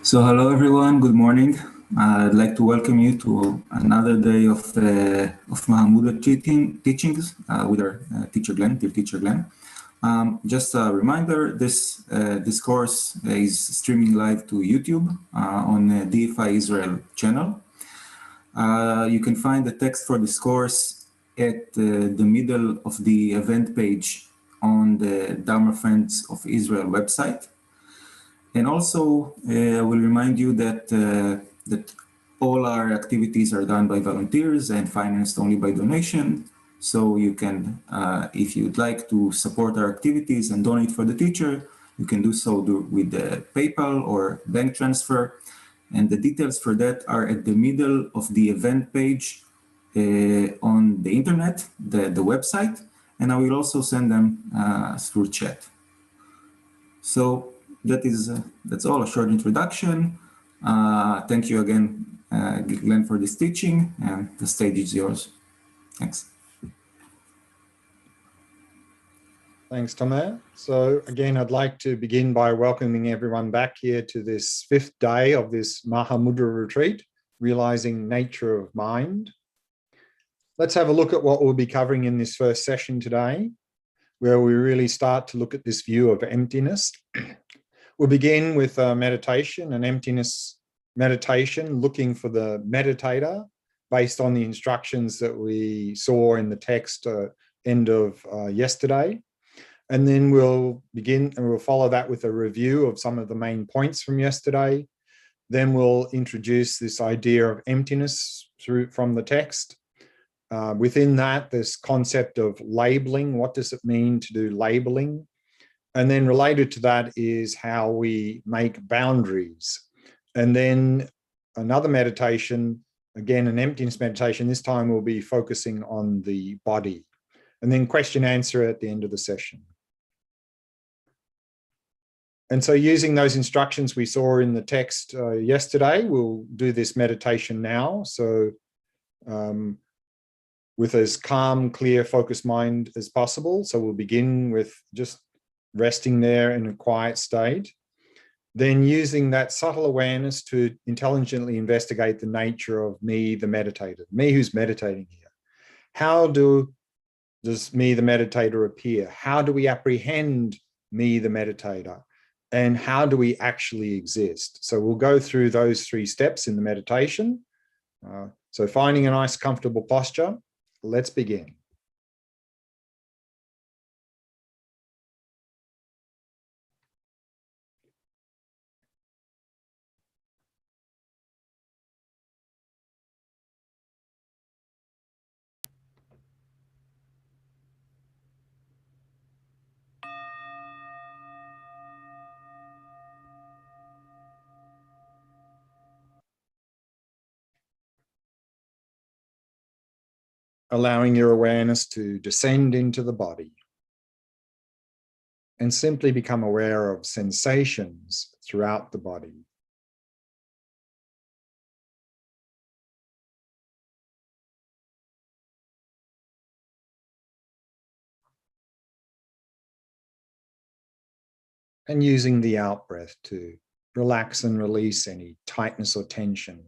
So hello everyone, good morning. I'd like to welcome you to another day of Mahamudra teachings with our teacher Glen, dear teacher Glen. Just a reminder, this course is streaming live to YouTube on DFI Israel channel. You can find the text for this course at the middle of the event page on the Dharma Friends of Israel website. And also, I will remind you that all our activities are done by volunteers and financed only by donation. So you can, if you'd like to support our activities and donate for the teacher, you can do so with the PayPal or bank transfer. And the details for that are at the middle of the event page on the internet, the website, and I will also send them through chat. So that's all, a short introduction. Thank you again, Glen, for this teaching, and the stage is yours. Thanks. Thanks, Tomer. So again, I'd like to begin by welcoming everyone back here to this 5th day of this Mahamudra retreat, Realizing Nature of Mind. Let's have a look at what we'll be covering in this first session today, where we really start to look at this view of emptiness. We'll begin with a meditation, an emptiness meditation, looking for the meditator based on the instructions that we saw in the text end of yesterday. And then we'll begin and we'll follow that with a review of some of the main points from yesterday. Then we'll introduce this idea of emptiness from the text. Within that, this concept of labeling. What does it mean to do labeling? And then related to that is how we make boundaries. And then another meditation, again, an emptiness meditation. This time we'll be focusing on the body. And then question answer at the end of the session. And so using those instructions we saw in the text yesterday, we'll do this meditation now. So with as calm, clear, focused mind as possible. So we'll begin with just resting there in a quiet state. Then using that subtle awareness to intelligently investigate the nature of me, the meditator, me who's meditating here. How does me, the meditator, appear? How do we apprehend me, the meditator? And how do we actually exist? So we'll go through those 3 steps in the meditation. So finding a nice, comfortable posture, let's begin. Allowing your awareness to descend into the body and simply become aware of sensations throughout the body. And using the out-breath to relax and release any tightness or tension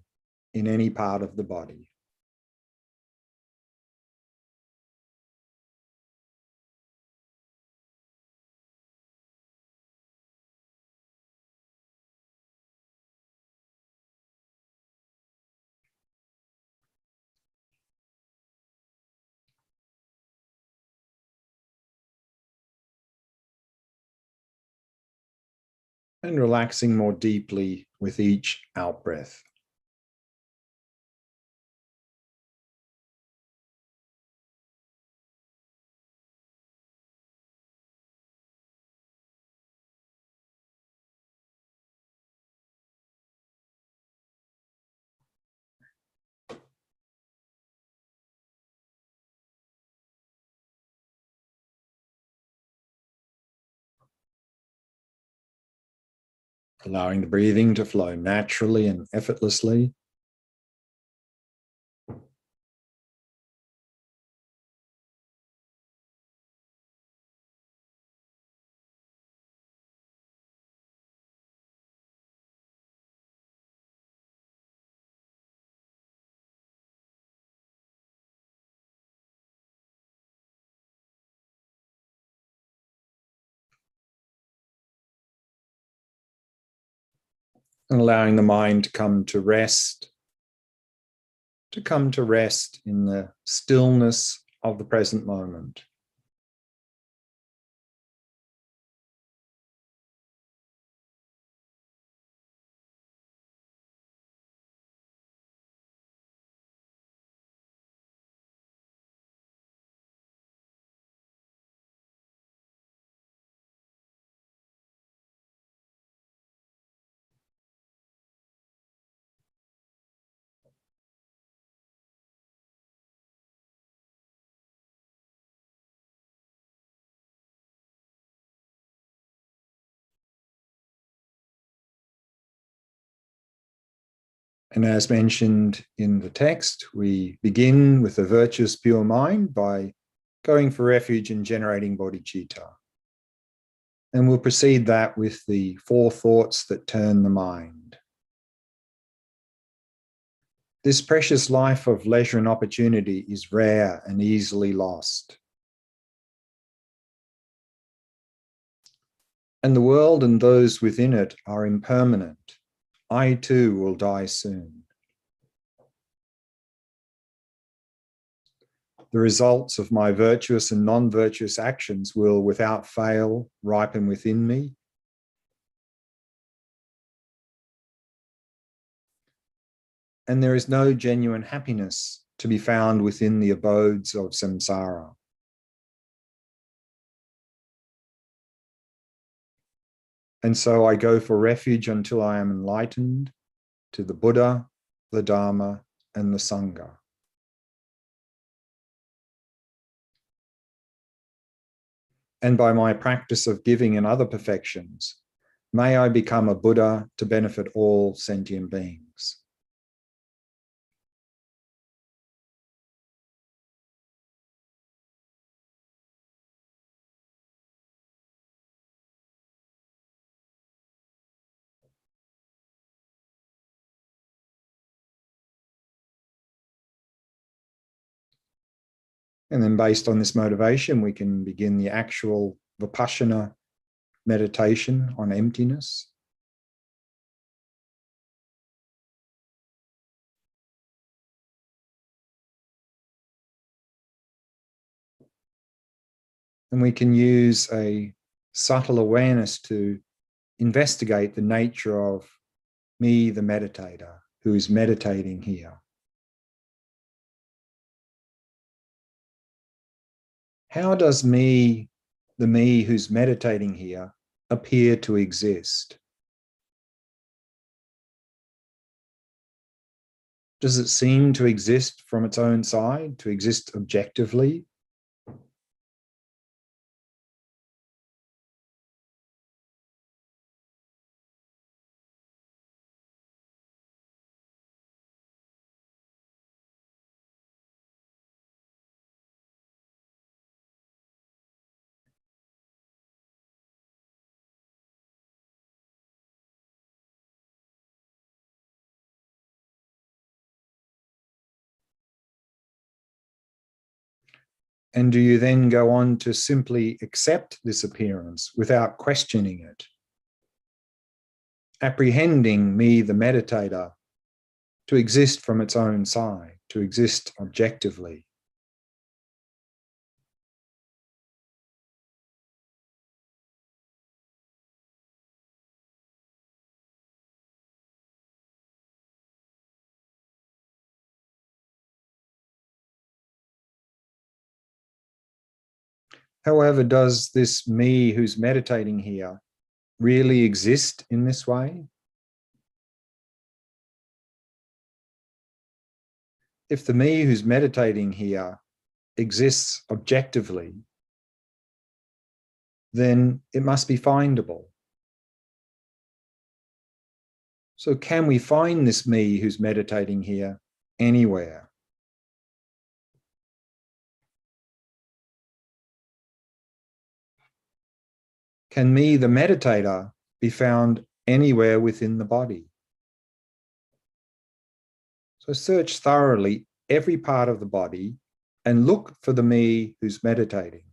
in any part of the body. And relaxing more deeply with each out-breath. Allowing the breathing to flow naturally and effortlessly. and allowing the mind to come to rest in the stillness of the present moment. And as mentioned in the text, we begin with a virtuous pure mind by going for refuge and generating bodhicitta. And we'll precede that with the 4 thoughts that turn the mind. This precious life of leisure and opportunity is rare and easily lost. And the world and those within it are impermanent. I too will die soon. The results of my virtuous and non-virtuous actions will, without fail, ripen within me. And there is no genuine happiness to be found within the abodes of samsara. And so I go for refuge until I am enlightened to the Buddha, the Dharma, and the Sangha. And by my practice of giving and other perfections, may I become a Buddha to benefit all sentient beings. And then based on this motivation, we can begin the actual Vipassana meditation on emptiness. And we can use a subtle awareness to investigate the nature of me, the meditator, who is meditating here. How does me, the me who's meditating here, appear to exist? Does it seem to exist from its own side, to exist objectively? And do you then go on to simply accept this appearance without questioning it? Apprehending me, the meditator, to exist from its own side, to exist objectively. However, does this me who's meditating here really exist in this way? If the me who's meditating here exists objectively, then it must be findable. So can we find this me who's meditating here anywhere? Can me, the meditator, be found anywhere within the body? So search thoroughly every part of the body and look for the me who's meditating.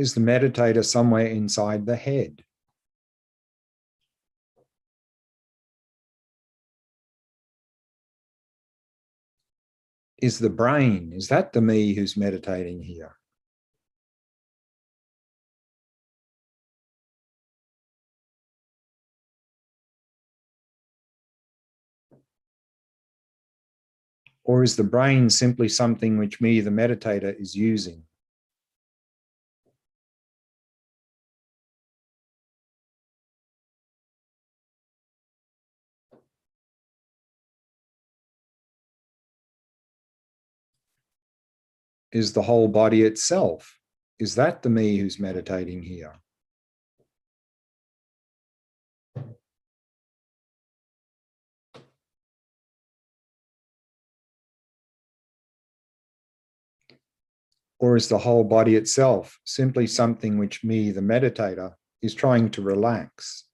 Is the meditator somewhere inside the head? Is the brain, is that the me who's meditating here? Or is the brain simply something which me, the meditator, is using? Is the whole body itself? Is that the me who's meditating here? Or is the whole body itself simply something which me, the meditator, is trying to relax?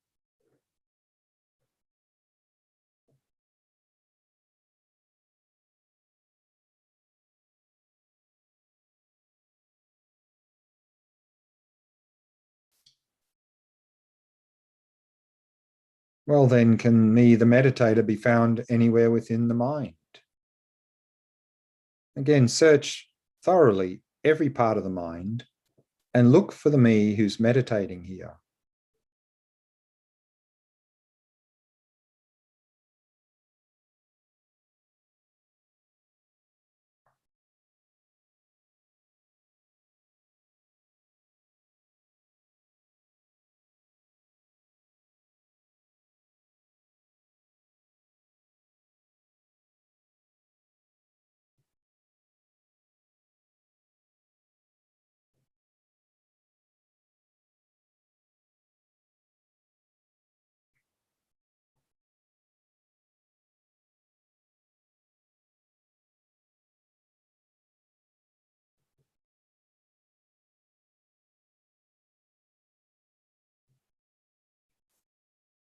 Well, then, can me, the meditator, be found anywhere within the mind? Again, search thoroughly every part of the mind and look for the me who's meditating here.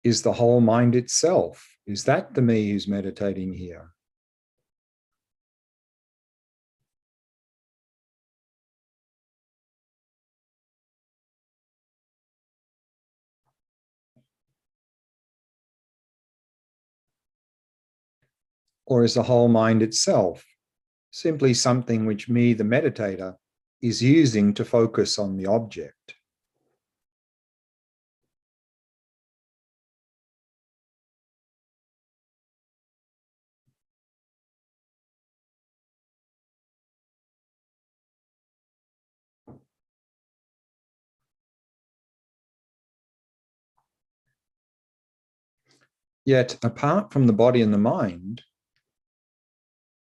Is the whole mind itself? Is that the me who's meditating here? Or is the whole mind itself simply something which me, the meditator, is using to focus on the object? Yet, apart from the body and the mind,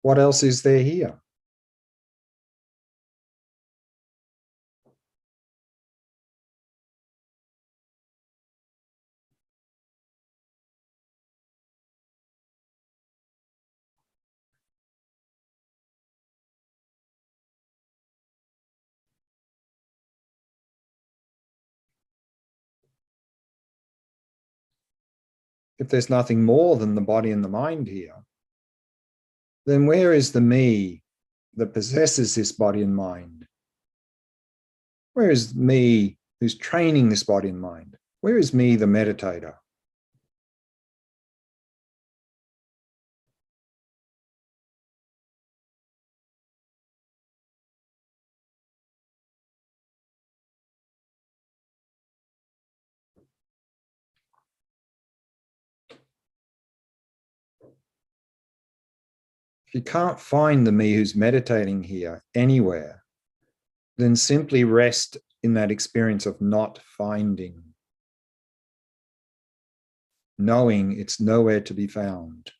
what else is there here? If there's nothing more than the body and the mind here, then where is the me that possesses this body and mind? Where is me who's training this body and mind? Where is me, the meditator? If you can't find the me who's meditating here anywhere, then simply rest in that experience of not finding, knowing it's nowhere to be found.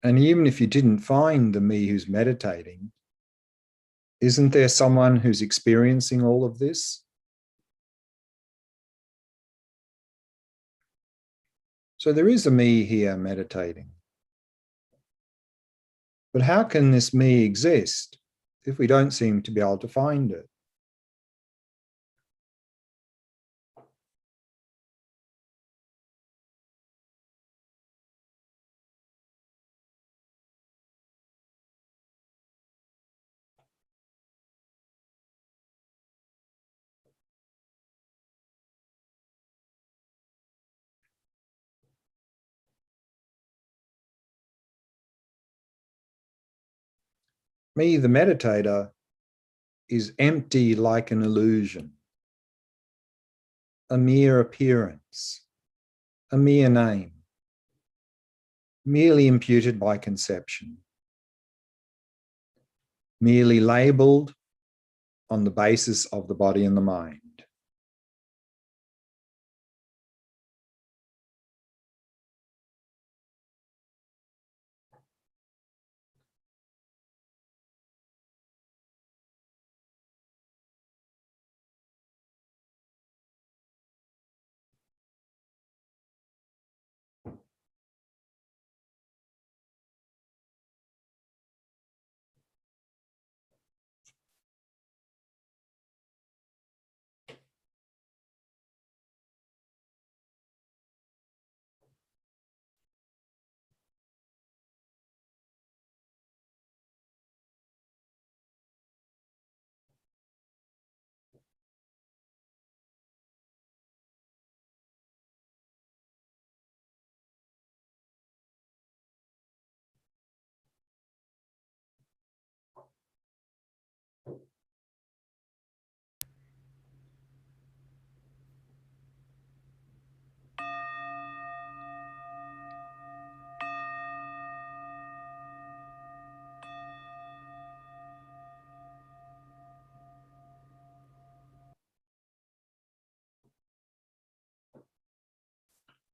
And even if you didn't find the me who's meditating, isn't there someone who's experiencing all of this? So there is a me here meditating. But how can this me exist if we don't seem to be able to find it? Me, the meditator, is empty like an illusion, a mere appearance, a mere name, merely imputed by conception, merely labelled on the basis of the body and the mind.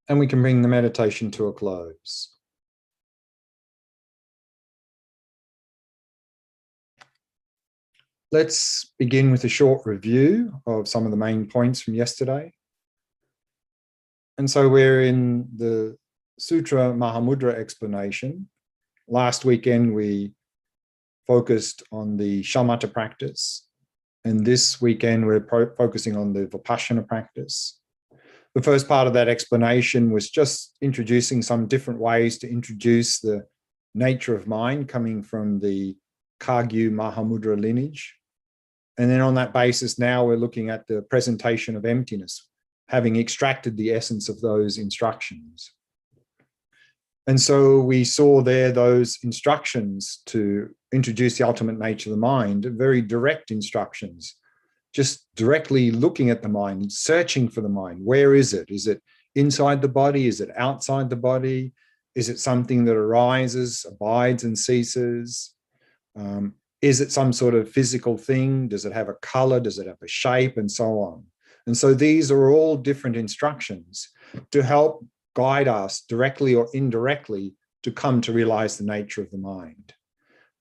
And we can bring the meditation to a close. Let's begin with a short review of some of the main points from yesterday. And so we're in the Sutra Mahamudra explanation. Last weekend, we focused on the shamatha practice. And this weekend, we're focusing on the Vipassana practice. The first part of that explanation was just introducing some different ways to introduce the nature of mind coming from the Kagyu Mahamudra lineage. And then on that basis, now we're looking at the presentation of emptiness, having extracted the essence of those instructions. And so we saw there those instructions to introduce the ultimate nature of the mind, very direct instructions, just directly looking at the mind, searching for the mind. Where is it? Is it inside the body? Is it outside the body? Is it something that arises, abides, and ceases? Is it some sort of physical thing? Does it have a color? Does it have a shape? And so on. And so these are all different instructions to help guide us directly or indirectly to come to realize the nature of the mind.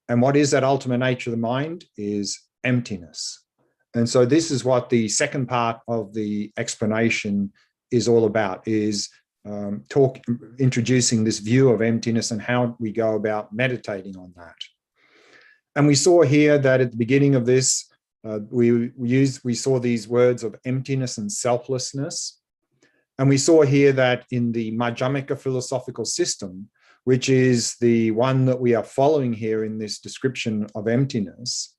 And what is that ultimate nature of the mind? Is emptiness. And so this is what the second part of the explanation is all about, is introducing this view of emptiness and how we go about meditating on that. And we saw here that at the beginning of this, we saw these words of emptiness and selflessness. And we saw here that in the Madhyamika philosophical system, which is the one that we are following here in this description of emptiness,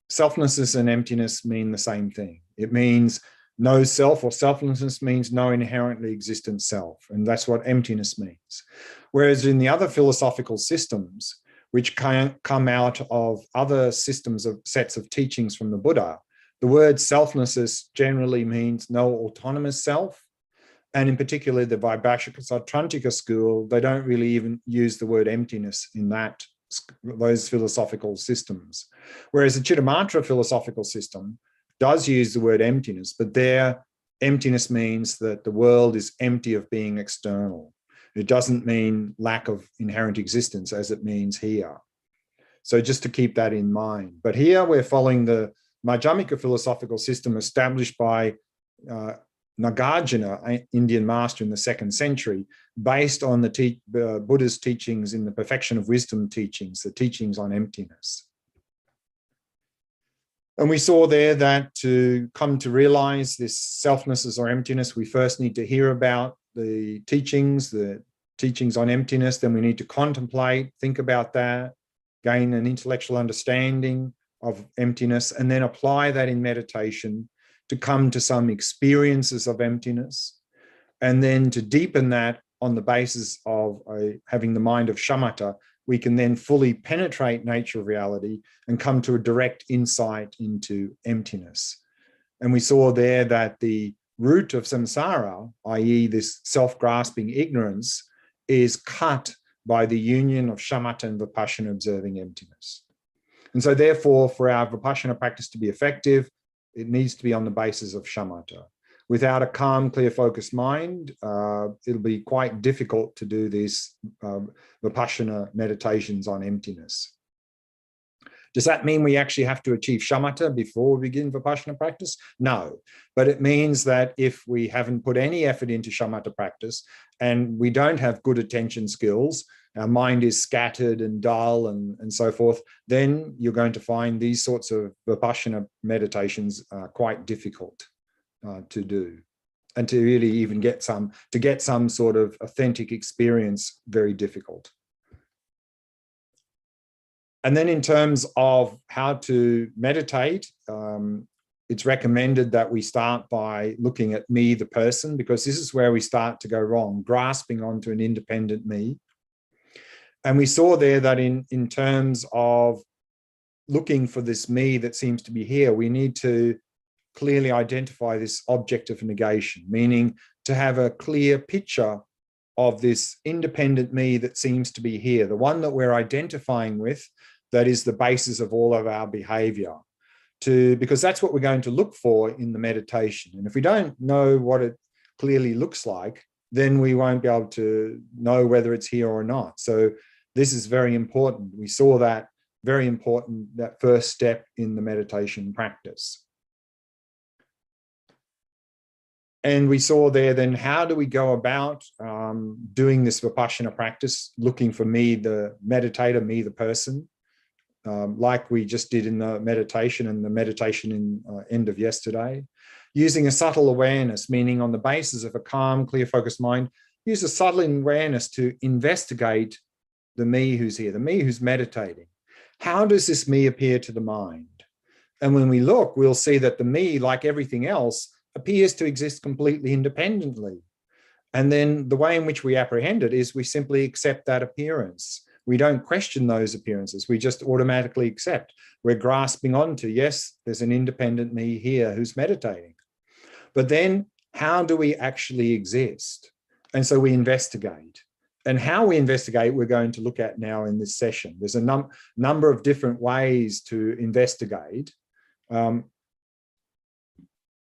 selflessness and emptiness mean the same thing. It means no self, or selflessness means no inherently existent self. And that's what emptiness means. Whereas in the other philosophical systems, which can come out of other systems of sets of teachings from the Buddha, the word selflessness generally means no autonomous self. And in particular, the Vaibhashika school, they don't really even use the word emptiness in those philosophical systems. Whereas the Chittamatra philosophical system does use the word emptiness, but their emptiness means that the world is empty of being external. It doesn't mean lack of inherent existence as it means here. So just to keep that in mind. But here we're following the Madhyamika philosophical system established by Nagarjuna, an Indian master in the 2nd century, based on the Buddha's teachings in the Perfection of Wisdom teachings, the teachings on emptiness. And we saw there that to come to realize this selfness or emptiness, we first need to hear about the teachings on emptiness, then we need to contemplate, think about that, gain an intellectual understanding of emptiness, and then apply that in meditation to come to some experiences of emptiness, and then to deepen that on the basis of having the mind of shamatha, we can then fully penetrate nature of reality and come to a direct insight into emptiness. And we saw there that the root of samsara, i.e. this self-grasping ignorance, is cut by the union of shamatha and vipassana observing emptiness. And so therefore, for our vipassana practice to be effective, it needs to be on the basis of shamatha. Without a calm, clear, focused mind, it'll be quite difficult to do these vipassana meditations on emptiness. Does that mean we actually have to achieve shamatha before we begin vipassana practice? No, but it means that if we haven't put any effort into shamatha practice and we don't have good attention skills, our mind is scattered and dull and so forth, then you're going to find these sorts of vipassana meditations quite difficult to do, and to really even get some sort of authentic experience, very difficult. And then in terms of how to meditate, it's recommended that we start by looking at me, the person, because this is where we start to go wrong, grasping onto an independent me. And we saw there that in terms of looking for this me that seems to be here, we need to clearly identify this object of negation, meaning to have a clear picture of this independent me that seems to be here, the one that we're identifying with, that is the basis of all of our behavior, because that's what we're going to look for in the meditation. And if we don't know what it clearly looks like, then we won't be able to know whether it's here or not. So this is very important. We saw that very important, that first step in the meditation practice. And we saw there then, how do we go about doing this vipassana practice, looking for me, the meditator, me, the person, like we just did in the meditation and the meditation in end of yesterday, using a subtle awareness, meaning on the basis of a calm, clear, focused mind, use a subtle awareness to investigate the me who's here, the me who's meditating. How does this me appear to the mind? And when we look, we'll see that the me, like everything else, appears to exist completely independently. And then the way in which we apprehend it is we simply accept that appearance. We don't question those appearances. We just automatically accept. We're grasping onto, yes, there's an independent me here who's meditating. But then how do we actually exist? And so we investigate. And how we investigate, we're going to look at now in this session. There's a number of different ways to investigate.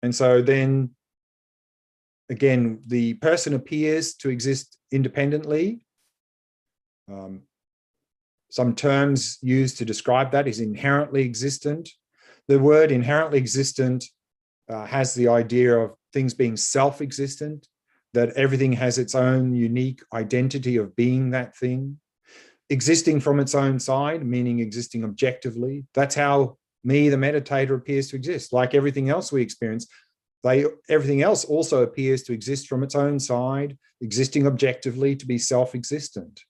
And so then, again, the person appears to exist independently. Some terms used to describe that is inherently existent. The word inherently existent has the idea of things being self-existent, that everything has its own unique identity of being that thing. Existing from its own side, meaning existing objectively. That's how me, the meditator, appears to exist. Like everything else we experience, everything else also appears to exist from its own side, existing objectively, to be self-existent.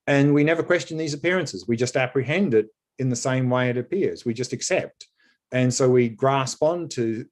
And we never question these appearances. We just apprehend it in the same way it appears. We just accept. And so we grasp onto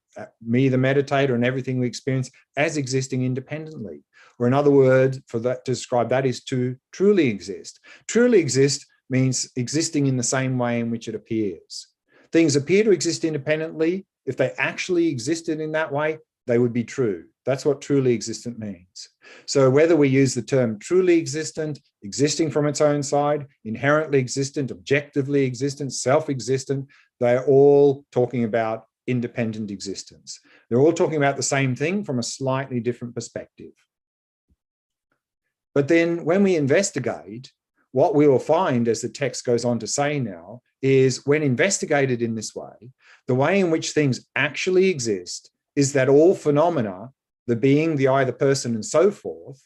me, the meditator, and everything we experience as existing independently. Or another word for that, to describe that, is to truly exist. Truly exist means existing in the same way in which it appears. Things appear to exist independently. If they actually existed in that way, they would be true. That's what truly existent means. So whether we use the term truly existent, existing from its own side, inherently existent, objectively existent, self-existent, they're all talking about independent existence. They're all talking about the same thing from a slightly different perspective. But then when we investigate, what we will find, as the text goes on to say now, is when investigated in this way, the way in which things actually exist is that all phenomena, the being, the I, the person, and so forth,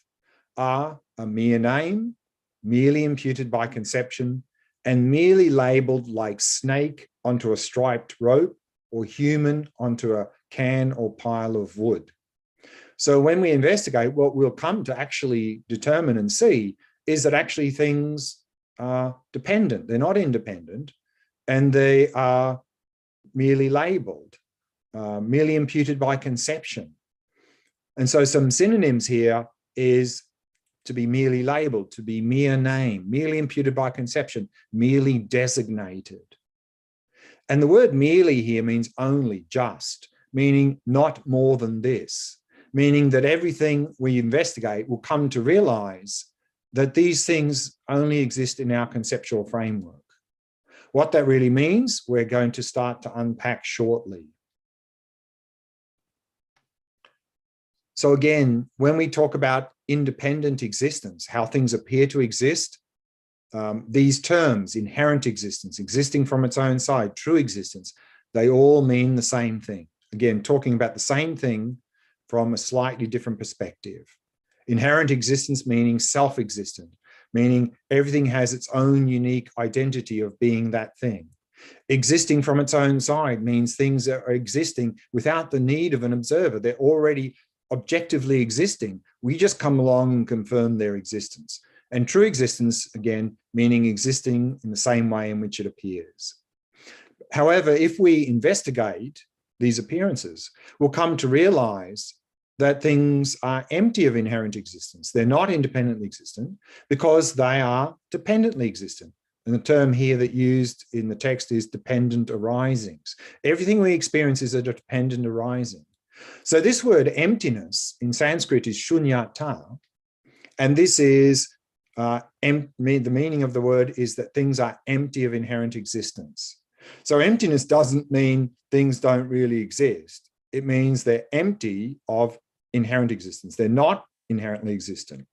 are a mere name, merely imputed by conception, and merely labeled like snake onto a striped rope or human onto a can or pile of wood. So when we investigate, what we'll come to actually determine and see is that actually things are dependent. They're not independent, and they are merely labeled, merely imputed by conception. And so some synonyms here is to be merely labeled, to be mere name, merely imputed by conception, merely designated. And the word merely here means only, just, meaning not more than this, meaning that everything we investigate will come to realize that these things only exist in our conceptual framework. What that really means, we're going to start to unpack shortly. So again, when we talk about independent existence, how things appear to exist, these terms, inherent existence, existing from its own side, true existence, they all mean the same thing. Again, talking about the same thing from a slightly different perspective. Inherent existence meaning self-existent, meaning everything has its own unique identity of being that thing. Existing from its own side means things that are existing without the need of an observer. They're already objectively existing. We just come along and confirm their existence. And true existence, again, meaning existing in the same way in which it appears. However, if we investigate these appearances, we'll come to realize that things are empty of inherent existence. They're not independently existent because they are dependently existent. And the term here that used in the text is dependent arisings. Everything we experience is a dependent arising. So this word emptiness in Sanskrit is shunyata, and this is the meaning of the word is that things are empty of inherent existence. So emptiness doesn't mean things don't really exist. It means they're empty of inherent existence. They're not inherently existent.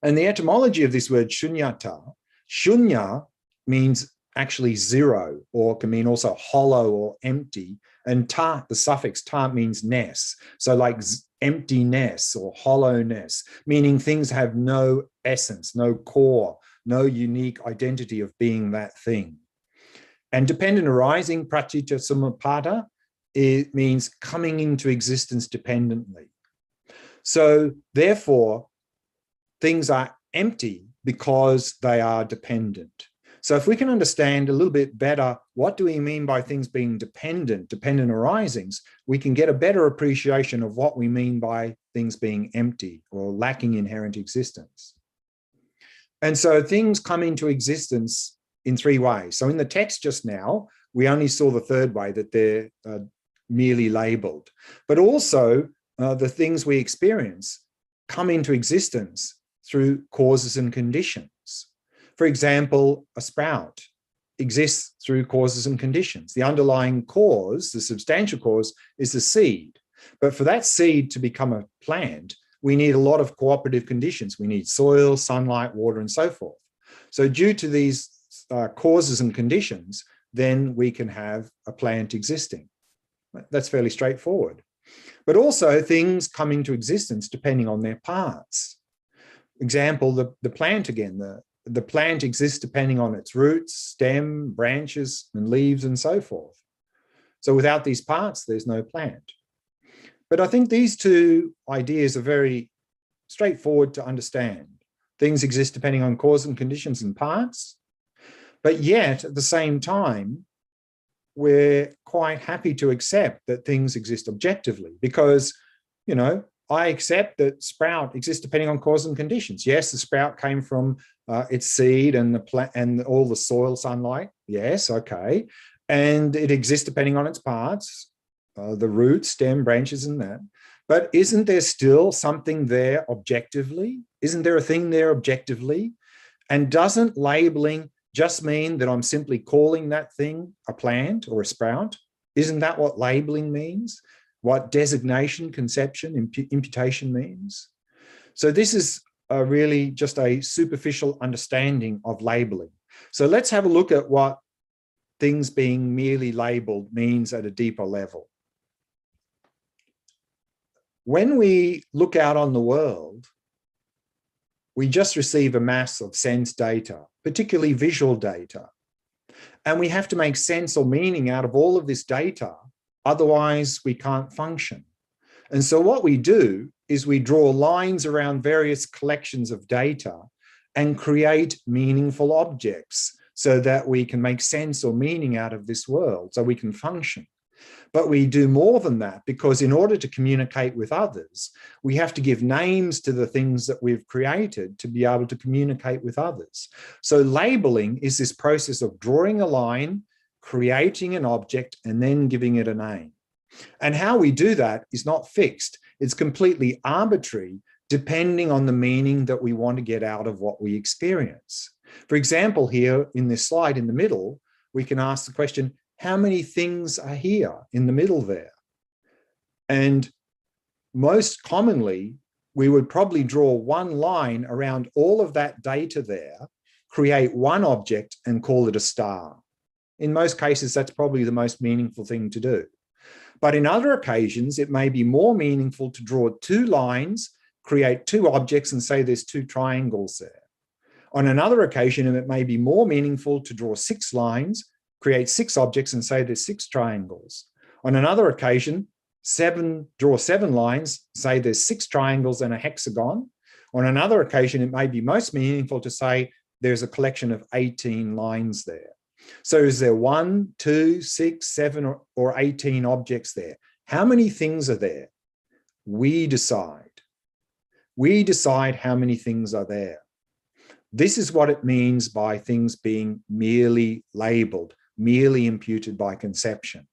And the etymology of this word shunyata, shunya means actually zero, or can mean also hollow or empty. And ta, the suffix ta, means ness. So like emptiness or hollowness, meaning things have no essence, no core, no unique identity of being that thing. And dependent arising, pratitya samapada, it means coming into existence dependently. So therefore, things are empty because they are dependent. So if we can understand a little bit better, what do we mean by things being dependent arisings, we can get a better appreciation of what we mean by things being empty or lacking inherent existence. And so things come into existence in three ways. So in the text just now, we only saw the third way, that they're merely labeled, but also the things we experience come into existence through causes and conditions. For example, a sprout exists through causes and conditions. The underlying cause, the substantial cause, is the seed. But for that seed to become a plant, we need a lot of cooperative conditions. We need soil, sunlight, water, and so forth. So due to these causes and conditions, then we can have a plant existing. That's fairly straightforward. But also things come into existence depending on their parts. Example, the plant again, the plant exists depending on its roots, stem, branches, and leaves, and so forth. So without these parts, there's no plant. But I think these two ideas are very straightforward to understand. Things exist depending on cause and conditions and parts, but yet at the same time, we're quite happy to accept that things exist objectively because, you know, I accept that sprout exists depending on cause and conditions. Yes, the sprout came from its seed and the plant and all the soil, sunlight. Yes, okay. And it exists depending on its parts, the root, stem, branches, and that. But isn't there still something there objectively? Isn't there a thing there objectively? And doesn't labeling just mean that I'm simply calling that thing a plant or a sprout? Isn't that what labeling means? What designation, conception, imputation means? So this is really just a superficial understanding of labeling. So let's have a look at what things being merely labeled means at a deeper level. When we look out on the world, we just receive a mass of sense data, particularly visual data. And we have to make sense or meaning out of all of this data, otherwise we can't function. And so what we do is we draw lines around various collections of data and create meaningful objects so that we can make sense or meaning out of this world, so we can function. But we do more than that, because in order to communicate with others, we have to give names to the things that we've created to be able to communicate with others. So labeling is this process of drawing a line, creating an object, and then giving it a name. And how we do that is not fixed. It's completely arbitrary, depending on the meaning that we want to get out of what we experience. For example, here in this slide in the middle, we can ask the question, how many things are here in the middle there? And most commonly, we would probably draw one line around all of that data there, create one object and call it a star. In most cases, that's probably the most meaningful thing to do. But in other occasions, it may be more meaningful to draw two lines, create two objects and say there's two triangles there. On another occasion, it may be more meaningful to draw 6 lines, create 6 objects and say there's 6 triangles. On another occasion, draw 7 lines, say there's 6 triangles and a hexagon. On another occasion, it may be most meaningful to say there's a collection of 18 lines there. So is there 1, 2, 6, 7, or 18 objects there? How many things are there? We decide. We decide how many things are there. This is what it means by things being merely labeled, merely imputed by conception.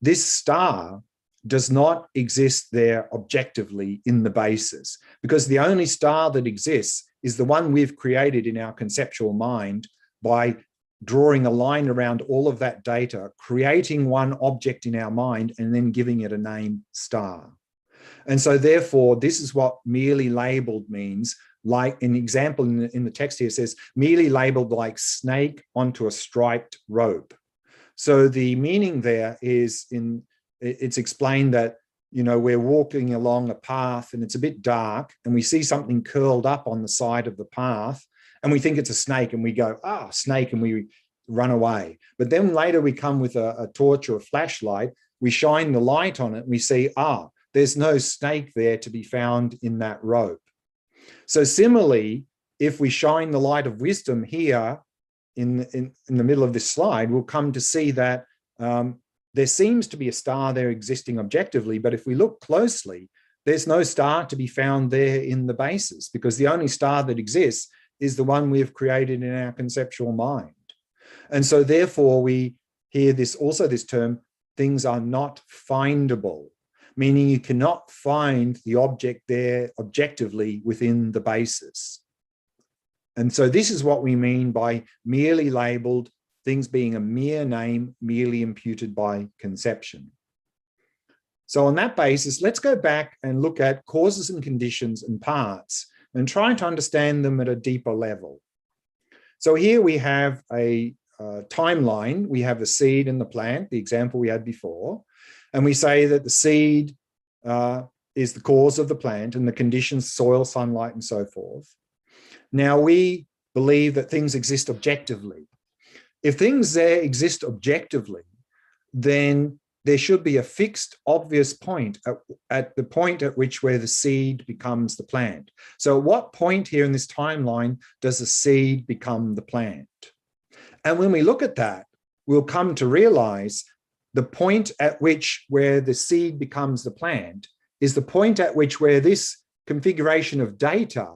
This star does not exist there objectively in the basis, because the only star that exists is the one we've created in our conceptual mind by drawing a line around all of that data, creating one object in our mind, and then giving it a name, star. And so therefore, this is what merely labeled means. Like an example in the text here says, merely labeled like snake onto a striped rope. So the meaning there is, it's explained that, you know, we're walking along a path and it's a bit dark and we see something curled up on the side of the path and we think it's a snake and we go, ah, snake, and we run away. But then later we come with a torch or a flashlight, we shine the light on it and we see, ah, there's no snake there to be found in that rope. So similarly, if we shine the light of wisdom here in the middle of this slide, we'll come to see that there seems to be a star there existing objectively, but if we look closely, there's no star to be found there in the basis, because the only star that exists is the one we've created in our conceptual mind. And so therefore we hear this term, things are not findable, meaning you cannot find the object there objectively within the basis. And so this is what we mean by merely labeled, things being a mere name, merely imputed by conception. So on that basis, let's go back and look at causes and conditions and parts and try to understand them at a deeper level. So here we have a timeline. We have the seed and the plant, the example we had before. And we say that the seed is the cause of the plant and the conditions, soil, sunlight, and so forth. Now we believe that things exist objectively. If things there exist objectively, then there should be a fixed, obvious point at the point at which where the seed becomes the plant. So at what point here in this timeline does the seed become the plant? And when we look at that, we'll come to realize the point at which where the seed becomes the plant is the point at which where this configuration of data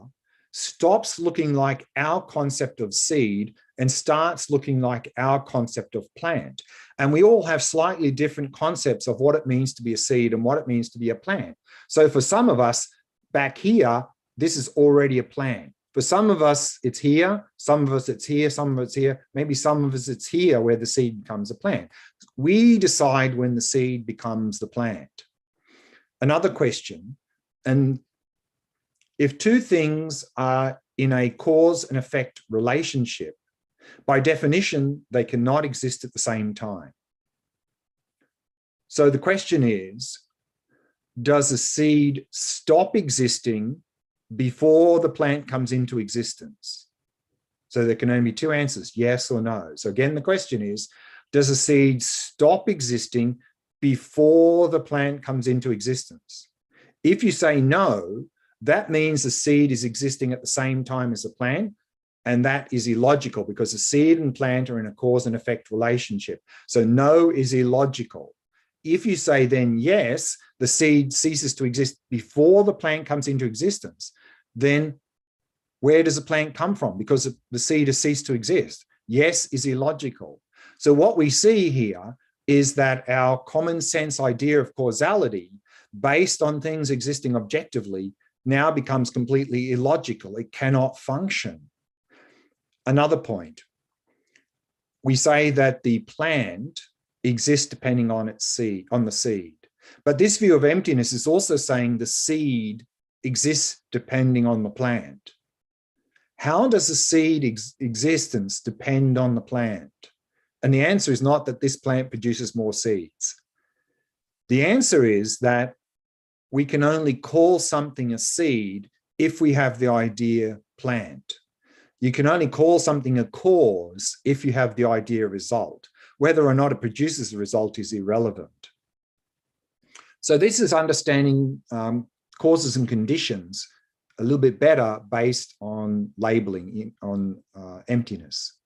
stops looking like our concept of seed and starts looking like our concept of plant. And we all have slightly different concepts of what it means to be a seed and what it means to be a plant. So for some of us back here, this is already a plant. For some of us, it's here, some of us it's here, some of it's here, maybe some of us it's here where the seed becomes a plant. We decide when the seed becomes the plant. Another question, and If two things are in a cause and effect relationship, by definition, they cannot exist at the same time. So the question is, does a seed stop existing before the plant comes into existence? So there can only be two answers, yes or no. So again, the question is, does a seed stop existing before the plant comes into existence? If you say no, that means the seed is existing at the same time as the plant, and that is illogical because the seed and plant are in a cause and effect relationship. So no is illogical. If you say then yes, the seed ceases to exist before the plant comes into existence, then where does the plant come from? Because the seed has ceased to exist. Yes is illogical. So what we see here is that our common sense idea of causality based on things existing objectively now becomes completely illogical. It cannot function. Another point, we say that the plant exists depending on its seed, on the seed. But this view of emptiness is also saying the seed exists depending on the plant. How does the seed existence depend on the plant? And the answer is not that this plant produces more seeds. The answer is that we can only call something a seed if we have the idea plant. You can only call something a cause if you have the idea result. Whether or not it produces a result is irrelevant. So this is understanding causes and conditions a little bit better based on labeling, on emptiness.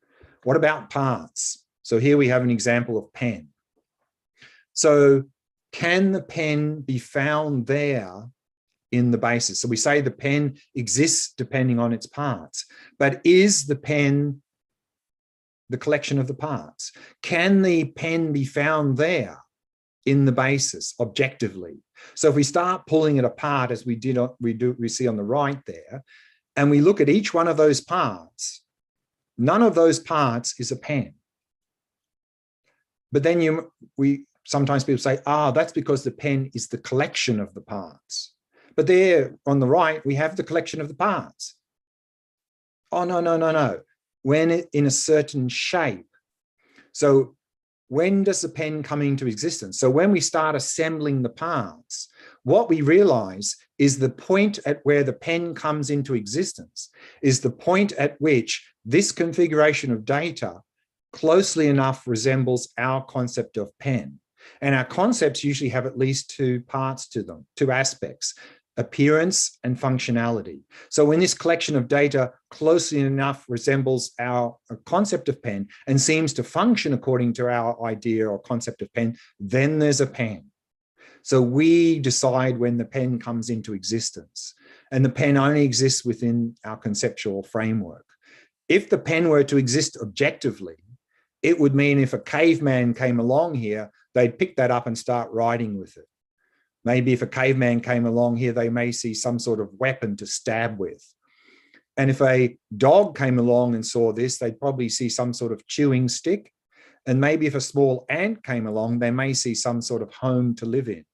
What about parts? So here we have an example of pen. So can the pen be found there in the basis? So we say the pen exists depending on its parts, but is the pen the collection of the parts? Can the pen be found there in the basis objectively? So if we start pulling it apart, as we see on the right there, and we look at each one of those parts, none of those parts is a pen. But then sometimes people say, that's because the pen is the collection of the parts. But there on the right, we have the collection of the parts. Oh, no. When it in a certain shape. So when does the pen come into existence? So when we start assembling the parts, what we realize is the point at where the pen comes into existence is the point at which this configuration of data closely enough resembles our concept of pen. And our concepts usually have at least two parts to them, two aspects: appearance and functionality. So when this collection of data closely enough resembles our concept of pen and seems to function according to our idea or concept of pen, then there's a pen. So we decide when the pen comes into existence, and the pen only exists within our conceptual framework. If the pen were to exist objectively, it would mean if a caveman came along here, they'd pick that up and start writing with it. Maybe if a caveman came along here, they may see some sort of weapon to stab with. And if a dog came along and saw this, they'd probably see some sort of chewing stick. And maybe if a small ant came along, they may see some sort of home to live in.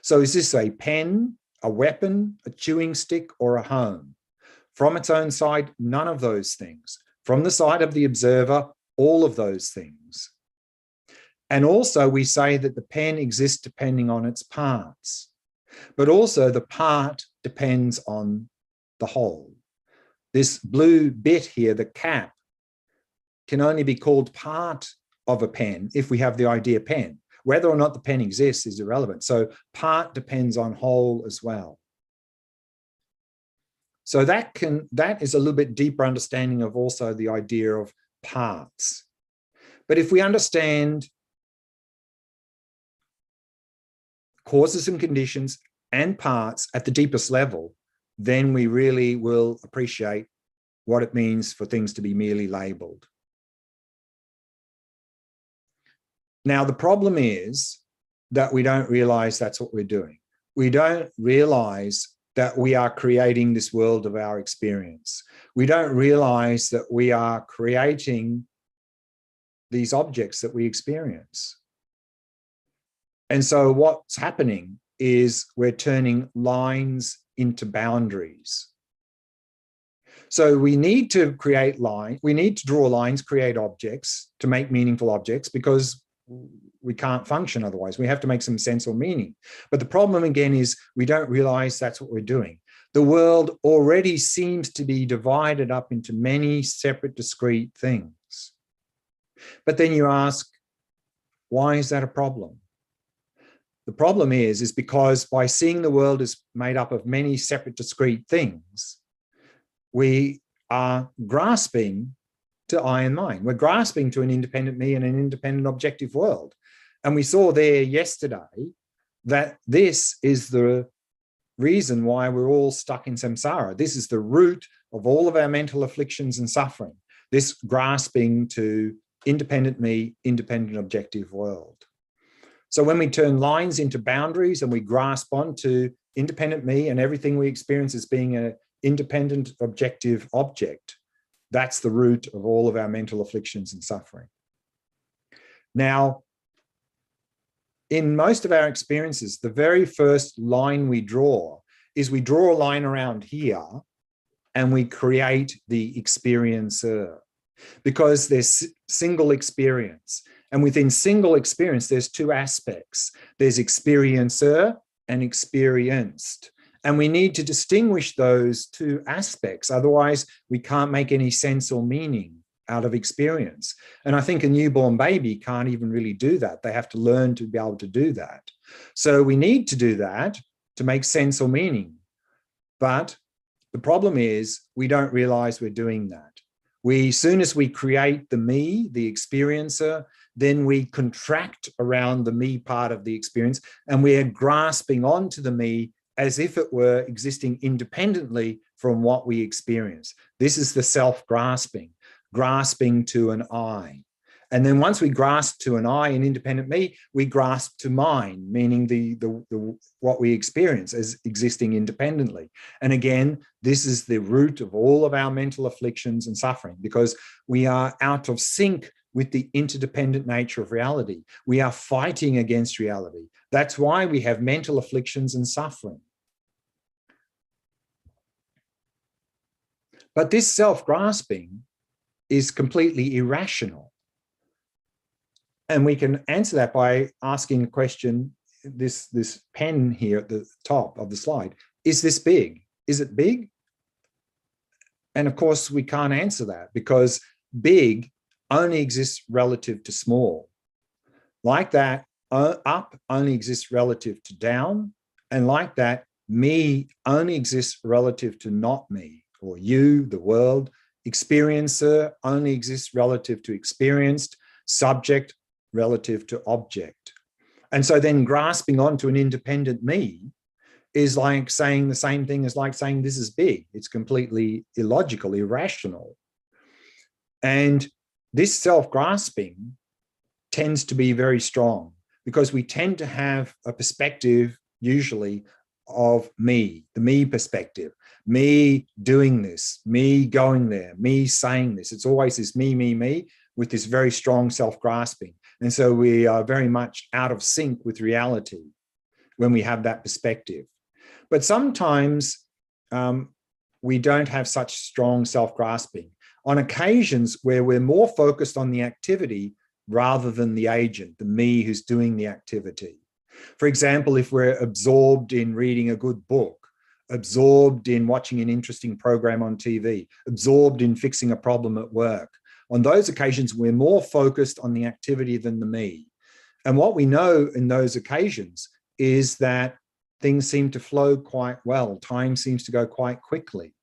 So is this a pen, a weapon, a chewing stick, or a home? From its own side, none of those things. From the side of the observer, all of those things. And also we say that the pen exists depending on its parts, but also the part depends on the whole. This blue bit here, the cap, can only be called part of a pen if we have the idea pen. Whether or not the pen exists is irrelevant. So part depends on whole as well. So that is a little bit deeper understanding of also the idea of parts. But if we understand causes and conditions and parts at the deepest level, then we really will appreciate what it means for things to be merely labeled. Now, the problem is that we don't realize that's what we're doing. We don't realize that we are creating this world of our experience. We don't realize that we are creating these objects that we experience. And so what's happening is we're turning lines into boundaries. So we need to create lines, we need to draw lines, create objects to make meaningful objects, because we can't function otherwise. We have to make some sense or meaning. But the problem again is we don't realize that's what we're doing. The world already seems to be divided up into many separate, discrete things. But then you ask, why is that a problem? The problem is because by seeing the world as made up of many separate, discrete things, we are grasping to I and mine. We're grasping to an independent me and an independent objective world. And we saw there yesterday that this is the reason why we're all stuck in samsara. This is the root of all of our mental afflictions and suffering, this grasping to independent me, independent objective world. So when we turn lines into boundaries and we grasp onto independent me and everything we experience as being an independent objective object, that's the root of all of our mental afflictions and suffering. Now, in most of our experiences, the very first line we draw is we draw a line around here and we create the experiencer, because there's single experience. And within single experience, there's two aspects. There's experiencer and experienced. And we need to distinguish those two aspects. Otherwise, we can't make any sense or meaning out of experience. And I think a newborn baby can't even really do that. They have to learn to be able to do that. So we need to do that to make sense or meaning. But the problem is we don't realize we're doing that. As soon as we create the me, the experiencer, then we contract around the me part of the experience, and we're grasping onto the me as if it were existing independently from what we experience. This is the self-grasping, grasping to an I. And then once we grasp to an I, an independent me, we grasp to mine, meaning what we experience as existing independently. And again, this is the root of all of our mental afflictions and suffering, because we are out of sync with the interdependent nature of reality. We are fighting against reality. That's why we have mental afflictions and suffering. But this self-grasping is completely irrational. And we can answer that by asking a question, this pen here at the top of the slide, is this big? Is it big? And of course, we can't answer that, because big only exists relative to small. Like that, up only exists relative to down. And like that, me only exists relative to not me, or you, the world. Experiencer only exists relative to experienced. Subject relative to object. And so then grasping onto an independent me is like saying the same thing as like saying this is big. It's completely illogical, irrational. And this self-grasping tends to be very strong, because we tend to have a perspective usually of me, the me perspective, me doing this, me going there, me saying this. It's always this me, with this very strong self-grasping. And so we are very much out of sync with reality when we have that perspective. But sometimes we don't have such strong self-grasping. On occasions where we're more focused on the activity rather than the agent, the me who's doing the activity. For example, if we're absorbed in reading a good book, absorbed in watching an interesting program on TV, absorbed in fixing a problem at work, on those occasions, we're more focused on the activity than the me. And what we know in those occasions is that things seem to flow quite well. Time seems to go quite quickly.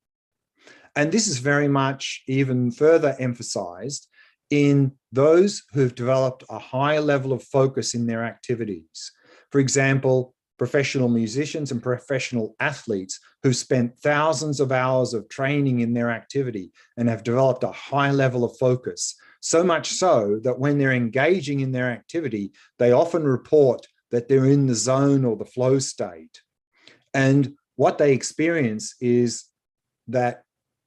And this is very much even further emphasized in those who've developed a higher level of focus in their activities. For example, professional musicians and professional athletes who've spent thousands of hours of training in their activity and have developed a high level of focus, so much so that when they're engaging in their activity, they often report that they're in the zone or the flow state. And what they experience is that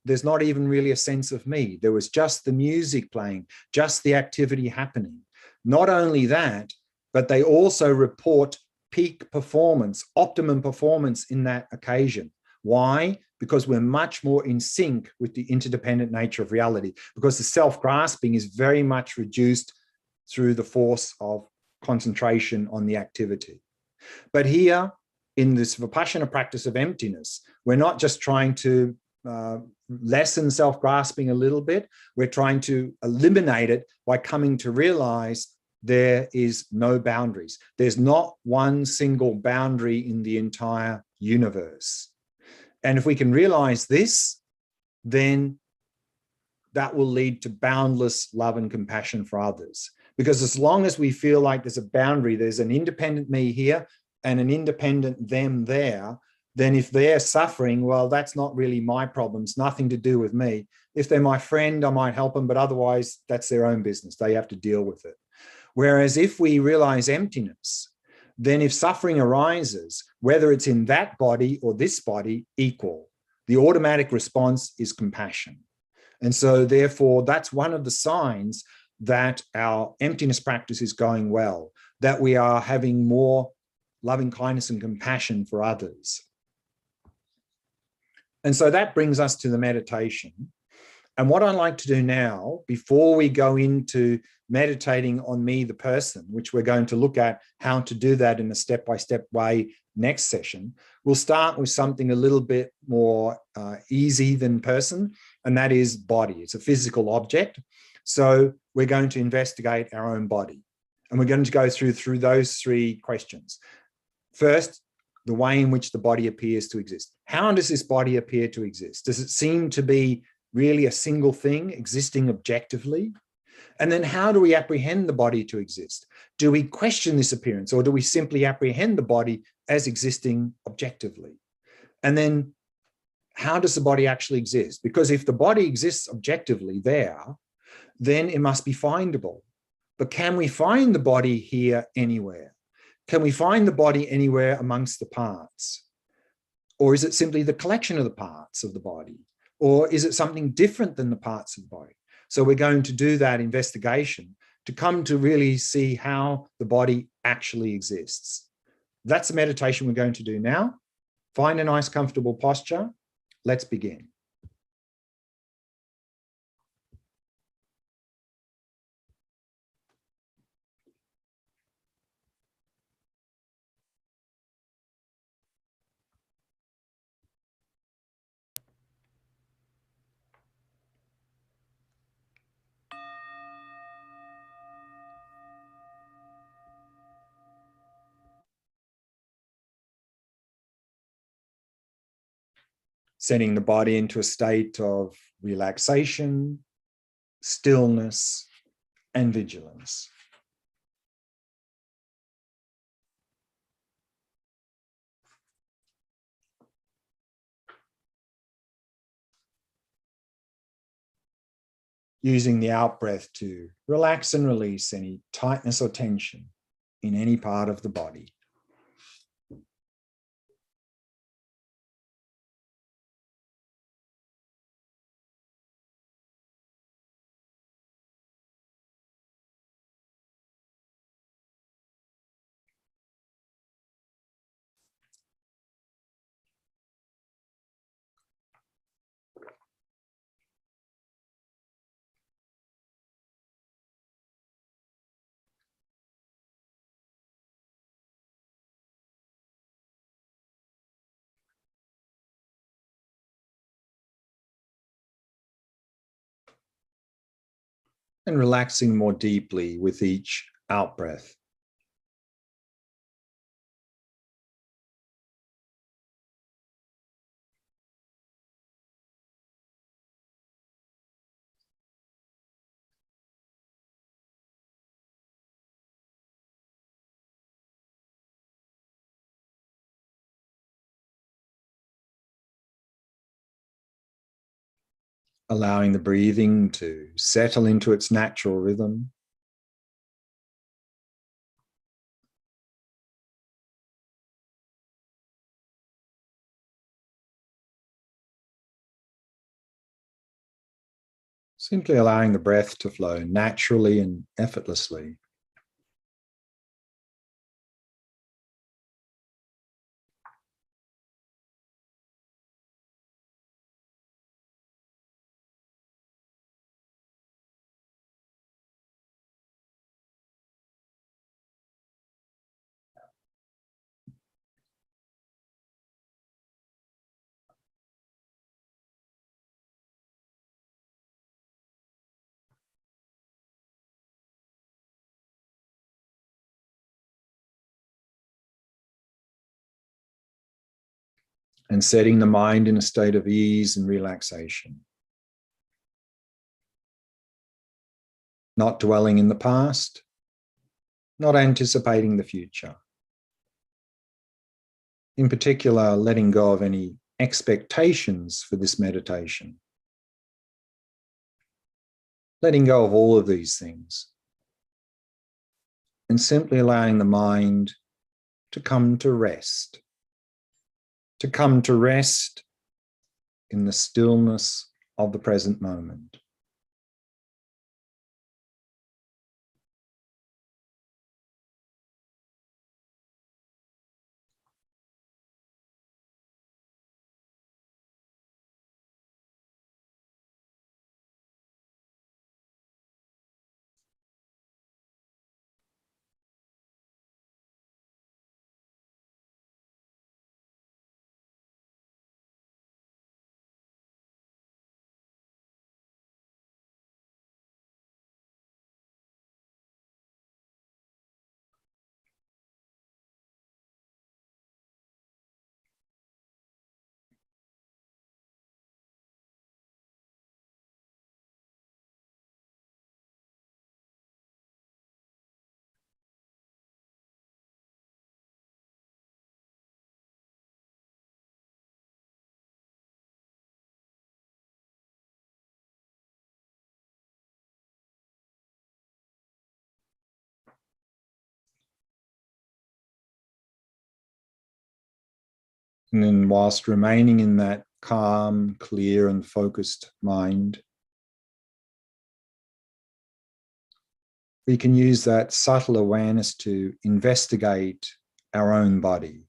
there's not even really a sense of me. There was just the music playing, just the activity happening. Not only that, but they also report peak performance, optimum performance in that occasion. Why? because we're much more in sync with the interdependent nature of reality, because the self-grasping is very much reduced through the force of concentration on the activity. But here, in this Vipassana practice of emptiness, we're not just trying to lessen self-grasping a little bit, we're trying to eliminate it by coming to realize there is no boundaries. There's not one single boundary in the entire universe. And if we can realize this, then that will lead to boundless love and compassion for others. Because as long as we feel like there's a boundary, there's an independent me here and an independent them there, then if they're suffering, well, that's not really my problem. It's nothing to do with me. If they're my friend, I might help them, but otherwise that's their own business. They have to deal with it. Whereas if we realize emptiness, then if suffering arises, whether it's in that body or this body, equal, the automatic response is compassion. And so therefore, that's one of the signs that our emptiness practice is going well, that we are having more loving kindness and compassion for others. And so that brings us to the meditation. And what I'd like to do now, before we go into meditating on me, the person, which we're going to look at how to do that in a step-by-step way next session, we'll start with something a little bit more easy than person, and that is body. It's a physical object. So we're going to investigate our own body. And we're going to go through those three questions. First, the way in which the body appears to exist. How does this body appear to exist? Does it seem to be really a single thing existing objectively? And then how do we apprehend the body to exist? Do we question this appearance, or do we simply apprehend the body as existing objectively? And then how does the body actually exist? Because if the body exists objectively there, then it must be findable. But can we find the body here anywhere? Can we find the body anywhere amongst the parts? Or is it simply the collection of the parts of the body? Or is it something different than the parts of the body? So we're going to do that investigation to come to really see how the body actually exists. That's the meditation we're going to do now. Find a nice, comfortable posture. Let's begin. Setting the body into a state of relaxation, stillness, and vigilance. Using the out-breath to relax and release any tightness or tension in any part of the body. And relaxing more deeply with each out-breath. Allowing the breathing to settle into its natural rhythm. Simply allowing the breath to flow naturally and effortlessly. and setting the mind in a state of ease and relaxation. Not dwelling in the past, not anticipating the future. In particular, letting go of any expectations for this meditation. Letting go of all of these things. And simply allowing the mind to come to rest. To come to rest in the stillness of the present moment. And then whilst remaining in that calm, clear, and focused mind, we can use that subtle awareness to investigate our own body.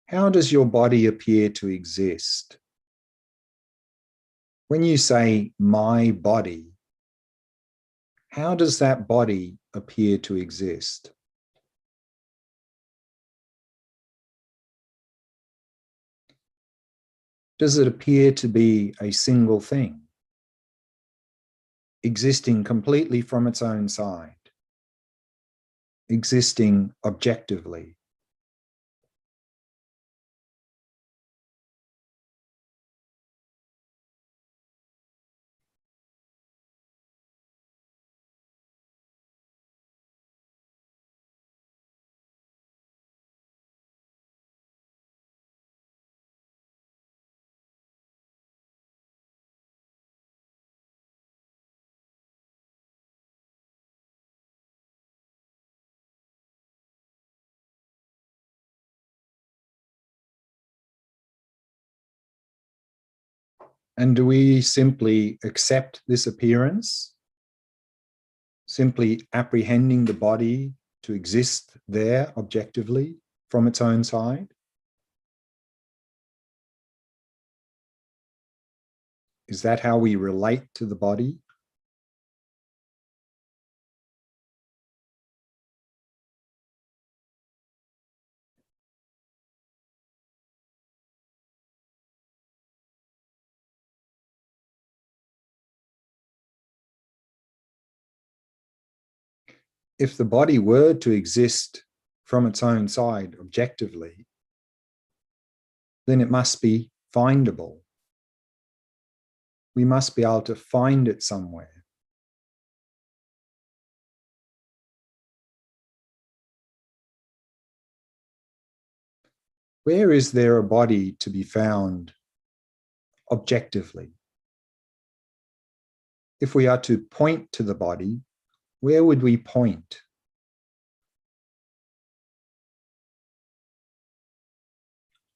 How does your body appear to exist? When you say my body, how does that body appear to exist? Does it appear to be a single thing, existing completely from its own side, existing objectively? And do we simply accept this appearance, simply apprehending the body to exist there objectively from its own side? Is that how we relate to the body? If the body were to exist from its own side objectively, then it must be findable. We must be able to find it somewhere. Where is there a body to be found objectively? If we are to point to the body, where would we point?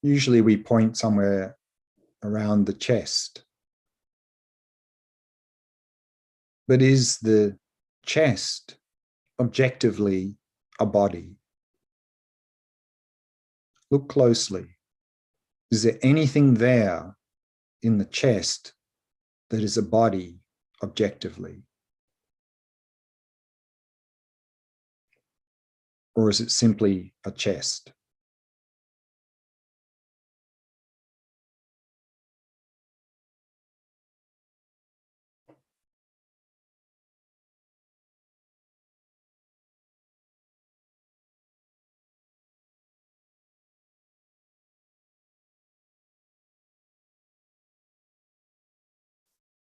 Usually we point somewhere around the chest. But is the chest objectively a body? Look closely. Is there anything there in the chest that is a body objectively? Or is it simply a chest?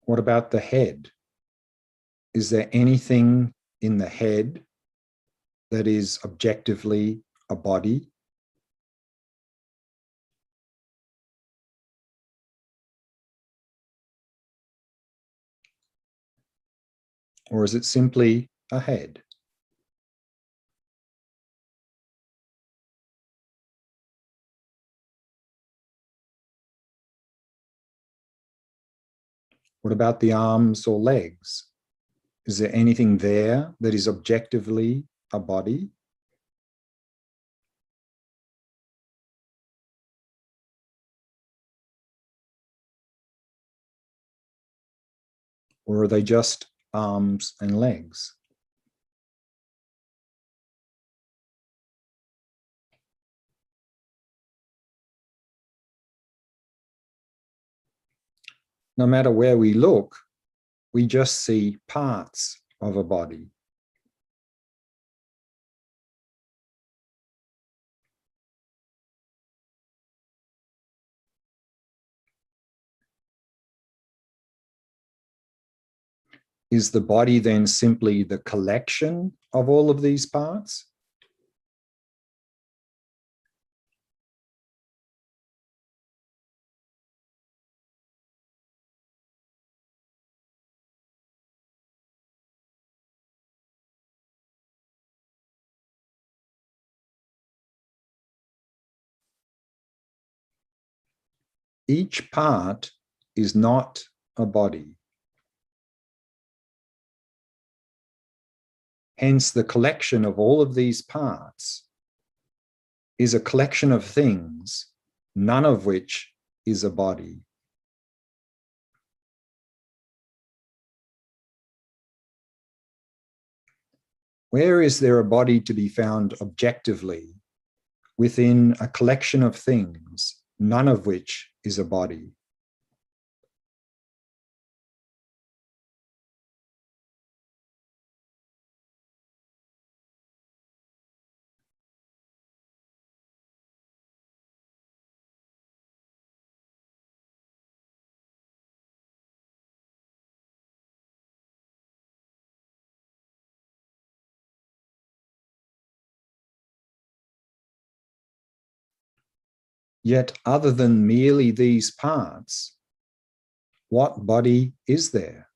What about the head? Is there anything in the head that is objectively a body? Or is it simply a head? What about the arms or legs? Is there anything there that is objectively a body? Or are they just arms and legs? No matter where we look, we just see parts of a body. Is the body then simply the collection of all of these parts? Each part is not a body. Hence, the collection of all of these parts is a collection of things, none of which is a body. Where is there a body to be found objectively within a collection of things, none of which is a body? Yet, other than merely these parts, what body is there?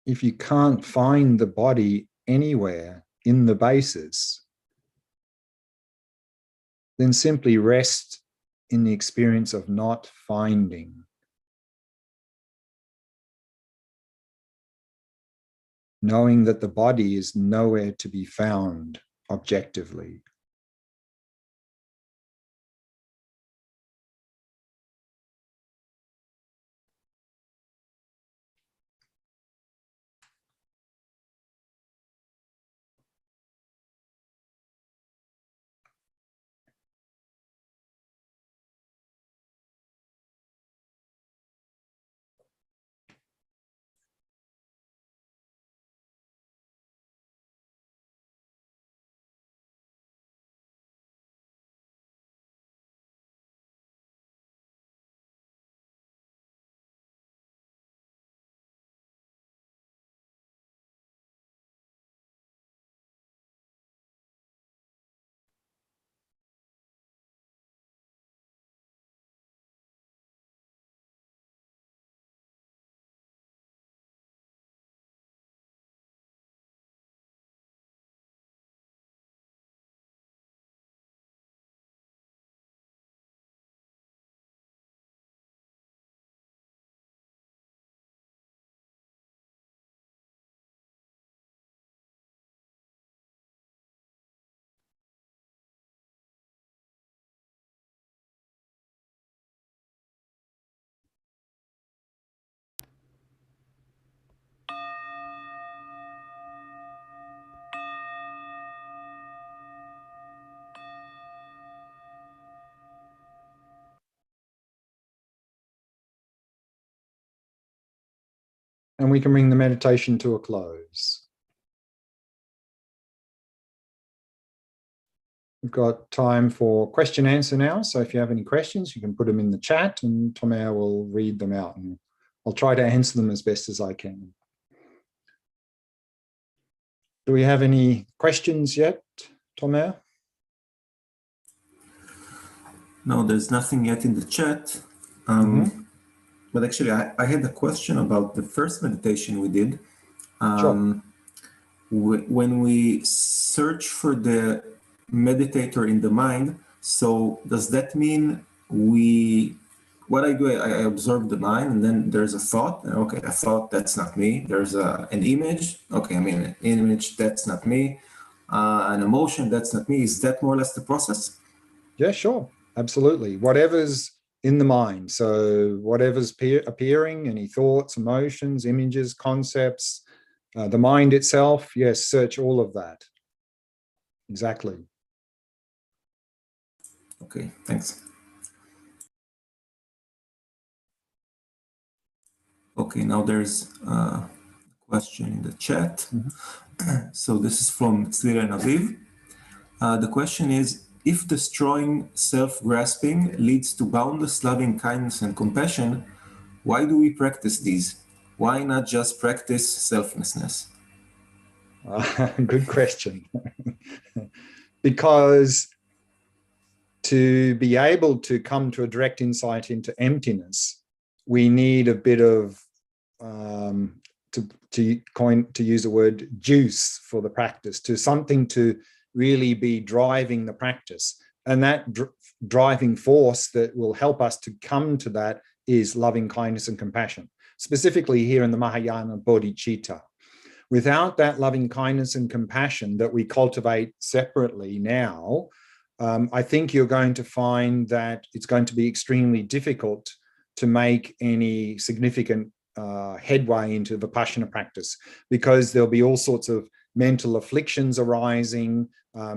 If you can't find the body anywhere in the basis, then simply rest in the experience of not finding, knowing that the body is nowhere to be found objectively. and we can bring the meditation to a close. We've got time for question answer now. So if you have any questions, you can put them in the chat and Tomer will read them out and I'll try to answer them as best as I can. Do we have any questions yet, Tomer? No, there's nothing yet in the chat. But actually, I had a question about the first meditation we did. Sure. When we search for the meditator in the mind, so does that mean what I do, I observe the mind and then there's a thought, okay, a thought, that's not me. There's an image, okay, I mean, an image, that's not me. An emotion, that's not me. Is that more or less the process? Yeah, sure, absolutely. Whatever's in the mind, so whatever's appearing, any thoughts, emotions, images, concepts, the mind itself, yes, search all of that. Exactly. Okay, thanks. Okay, now there's a question in the chat. So this is from Tzvira and Aviv. The question is, if destroying self-grasping leads to boundless loving kindness and compassion, why do we practice these? Why not just practice selflessness? Good question. Because to be able to come to a direct insight into emptiness, we need a bit of, to use a word, juice for the practice, to something to really be driving the practice. And that driving force that will help us to come to that is loving kindness and compassion, specifically here in the Mahayana bodhicitta. Without that loving kindness and compassion that we cultivate separately now, I think you're going to find that it's going to be extremely difficult to make any significant headway into Vipassana practice, because there'll be all sorts of mental afflictions arising.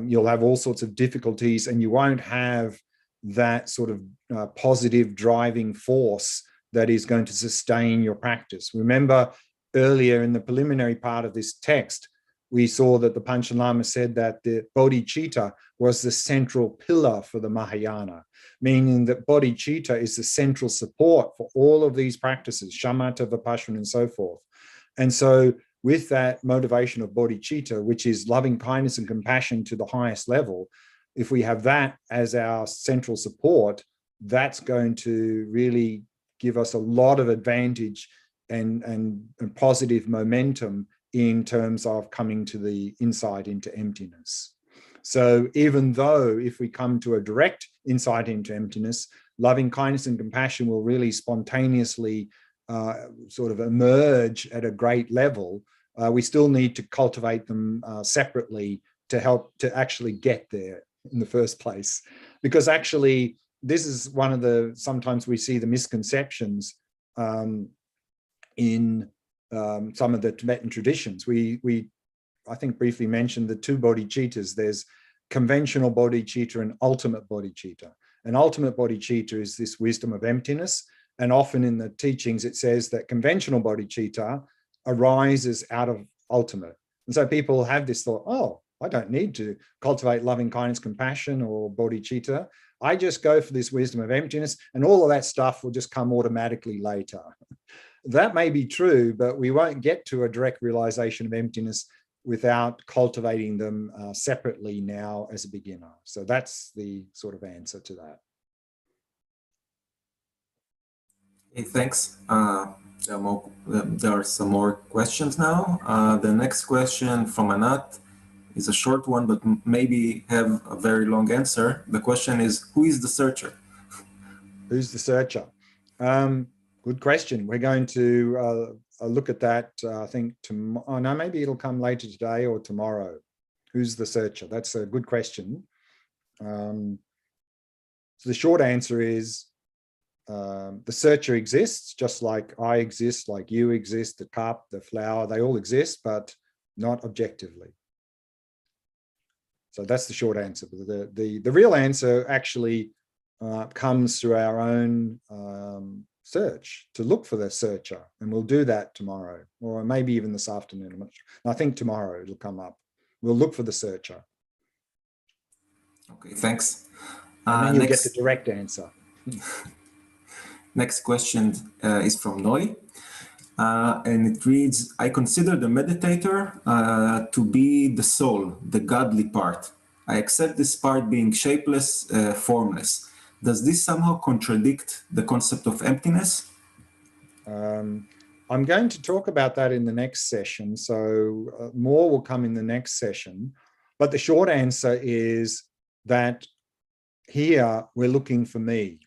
You'll have all sorts of difficulties and you won't have that sort of positive driving force that is going to sustain your practice. Remember, earlier in the preliminary part of this text, we saw that the Panchen Lama said that the bodhicitta was the central pillar for the Mahayana, meaning that bodhicitta is the central support for all of these practices, shamatha, vipassana, and so forth. And so with that motivation of bodhicitta, which is loving kindness and compassion to the highest level, if we have that as our central support, that's going to really give us a lot of advantage and positive momentum in terms of coming to the insight into emptiness. So even though if we come to a direct insight into emptiness, loving kindness and compassion will really spontaneously sort of emerge at a great level, we still need to cultivate them separately to help to actually get there in the first place. Because actually, this is one of the, sometimes we see the misconceptions in some of the Tibetan traditions. We I think briefly mentioned the two bodhicittas. There's conventional bodhicitta and ultimate bodhicitta. And ultimate bodhicitta is this wisdom of emptiness. And often in the teachings, it says that conventional bodhicitta arises out of ultimate. And so people have this thought, oh, I don't need to cultivate loving kindness, compassion, or bodhicitta. I just go for this wisdom of emptiness, and all of that stuff will just come automatically later. That may be true, but we won't get to a direct realization of emptiness without cultivating them separately now as a beginner. So that's the sort of answer to that. Hey, thanks. There are some more questions now. The next question from Anat is a short one, but maybe have a very long answer. The question is, who is the searcher? Who's the searcher? Good question. We're going to look at that, I think, tomorrow. Oh, no, maybe it'll come later today or tomorrow. Who's the searcher? That's a good question. So the short answer is the searcher exists, just like I exist, like you exist, the cup, the flower, they all exist, but not objectively. So that's the short answer. The real answer actually comes through our own search, to look for the searcher. And we'll do that tomorrow, or maybe even this afternoon. I'm not sure. I think tomorrow it'll come up. We'll look for the searcher. Okay, thanks. And then you'll get the direct answer. Next question is from Noi. And it reads, I consider the meditator to be the soul, the godly part. I accept this part being shapeless, formless. Does this somehow contradict the concept of emptiness? I'm going to talk about that in the next session. So more will come in the next session. But the short answer is that here we're looking for me,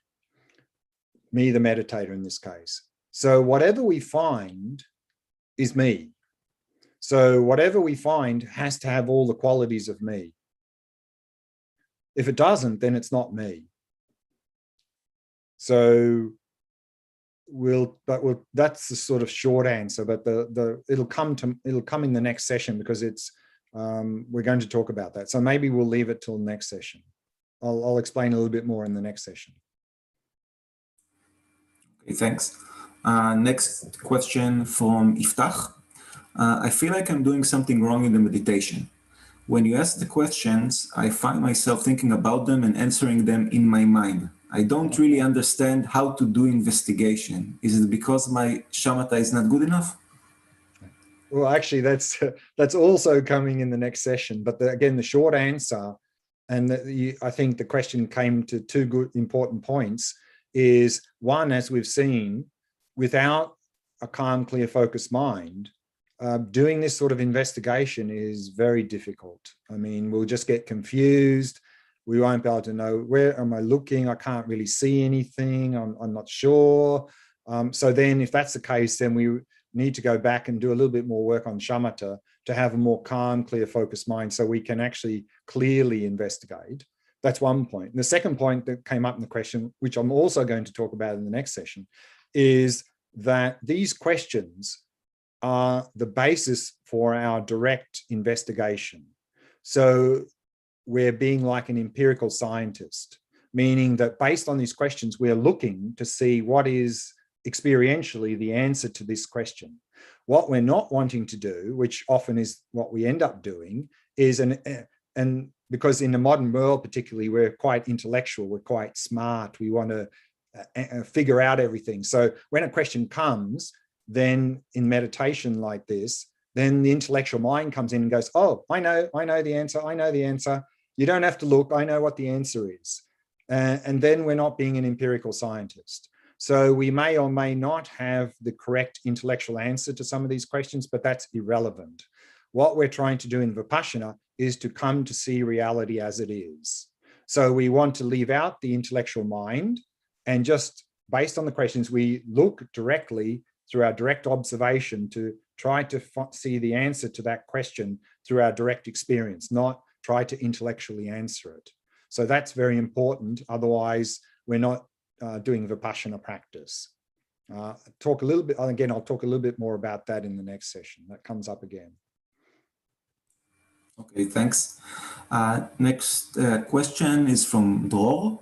the meditator in this case. So whatever we find is me. So whatever we find has to have all the qualities of me. If it doesn't, then it's not me. So that's the sort of short answer, but it'll come in the next session, because it's we're going to talk about that. So maybe we'll leave it till next session. I'll explain a little bit more in the next session. Okay, thanks. Next question from Iftach. I feel like I'm doing something wrong in the meditation. When you ask the questions, I find myself thinking about them and answering them in my mind. I don't really understand how to do investigation. Is it because my shamatha is not good enough? Well, actually, that's also coming in the next session. But again, the short answer, and I think the question came to two good important points, is one, as we've seen, without a calm, clear, focused mind, doing this sort of investigation is very difficult. I mean, we'll just get confused. We won't be able to know, where am I looking? I can't really see anything. I'm not sure. So then if that's the case, then we need to go back and do a little bit more work on shamatha to have a more calm, clear, focused mind, so we can actually clearly investigate. That's one point. And the second point that came up in the question, which I'm also going to talk about in the next session, is that these questions are the basis for our direct investigation. So we're being like an empirical scientist, meaning that based on these questions, we're looking to see what is experientially the answer to this question. What we're not wanting to do, which often is what we end up doing, is, and because in the modern world particularly, we're quite intellectual, we're quite smart, we want to figure out everything. So when a question comes, then in meditation like this, then the intellectual mind comes in and goes, oh, I know the answer, I know the answer. You don't have to look, I know what the answer is. And then we're not being an empirical scientist. So we may or may not have the correct intellectual answer to some of these questions, but that's irrelevant. What we're trying to do in Vipassana is to come to see reality as it is. So we want to leave out the intellectual mind, and just based on the questions, we look directly through our direct observation to try to see the answer to that question through our direct experience, not try to intellectually answer it. So that's very important. Otherwise, we're not doing Vipassana practice. Talk a little bit, again, I'll talk a little bit more about that in the next session. That comes up again. Okay, thanks. Next question is from Dror.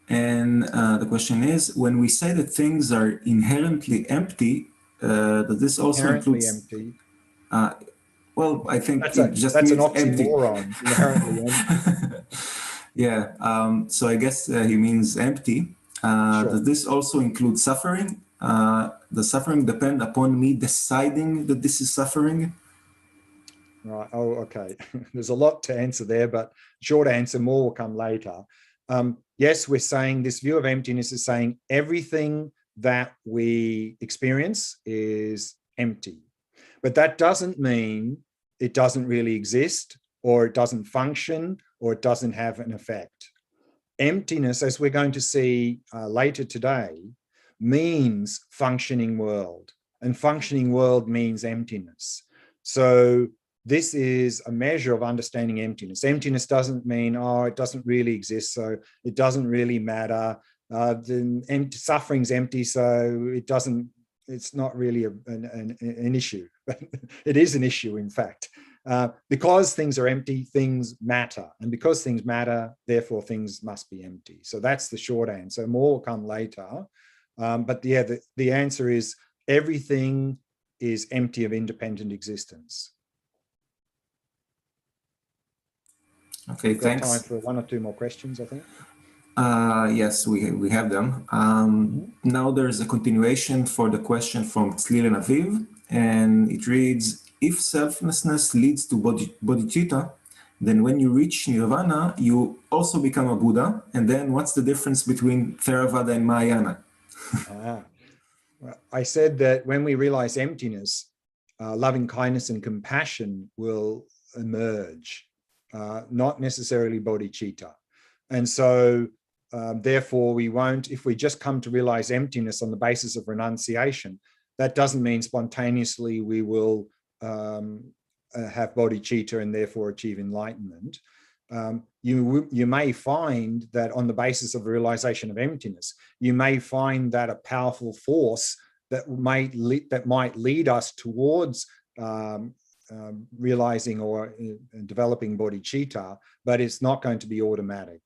And the question is, when we say that things are inherently empty, does this also Inherently includes... empty. Well, I think that's it just an means empty. oxymoron, inherently empty. Yeah, so I guess he means empty. Sure. Does this also include suffering? Does suffering depend upon me deciding that this is suffering? Right. Oh, okay. There's a lot to answer there, but short answer, more will come later. Yes, we're saying this view of emptiness is saying everything that we experience is empty. But that doesn't mean it doesn't really exist, or it doesn't function, or it doesn't have an effect. Emptiness, as we're going to see later today, means functioning world, and functioning world means emptiness. So this is a measure of understanding emptiness. Emptiness doesn't mean, oh, it doesn't really exist, so it doesn't really matter. Suffering's empty, so it's not really an issue. It is an issue, in fact. Because things are empty, things matter. And because things matter, therefore things must be empty. So that's the short answer. More will come later. But yeah, the answer is everything is empty of independent existence. Okay, We've got thanks. time for one or two more questions, I think. Yes, we have them. Now there's a continuation for the question from Tzlil and Aviv, and it reads, if selflessness leads to bodhicitta, then when you reach nirvana, you also become a Buddha. And then what's the difference between Theravada and Mahayana? I said that when we realize emptiness, loving kindness and compassion will emerge, not necessarily bodhicitta. And so therefore we won't, if we just come to realize emptiness on the basis of renunciation, that doesn't mean spontaneously we will have bodhicitta and therefore achieve enlightenment. You may find that on the basis of realization of emptiness, you may find that a powerful force that might lead us towards realizing or developing bodhicitta, but it's not going to be automatic.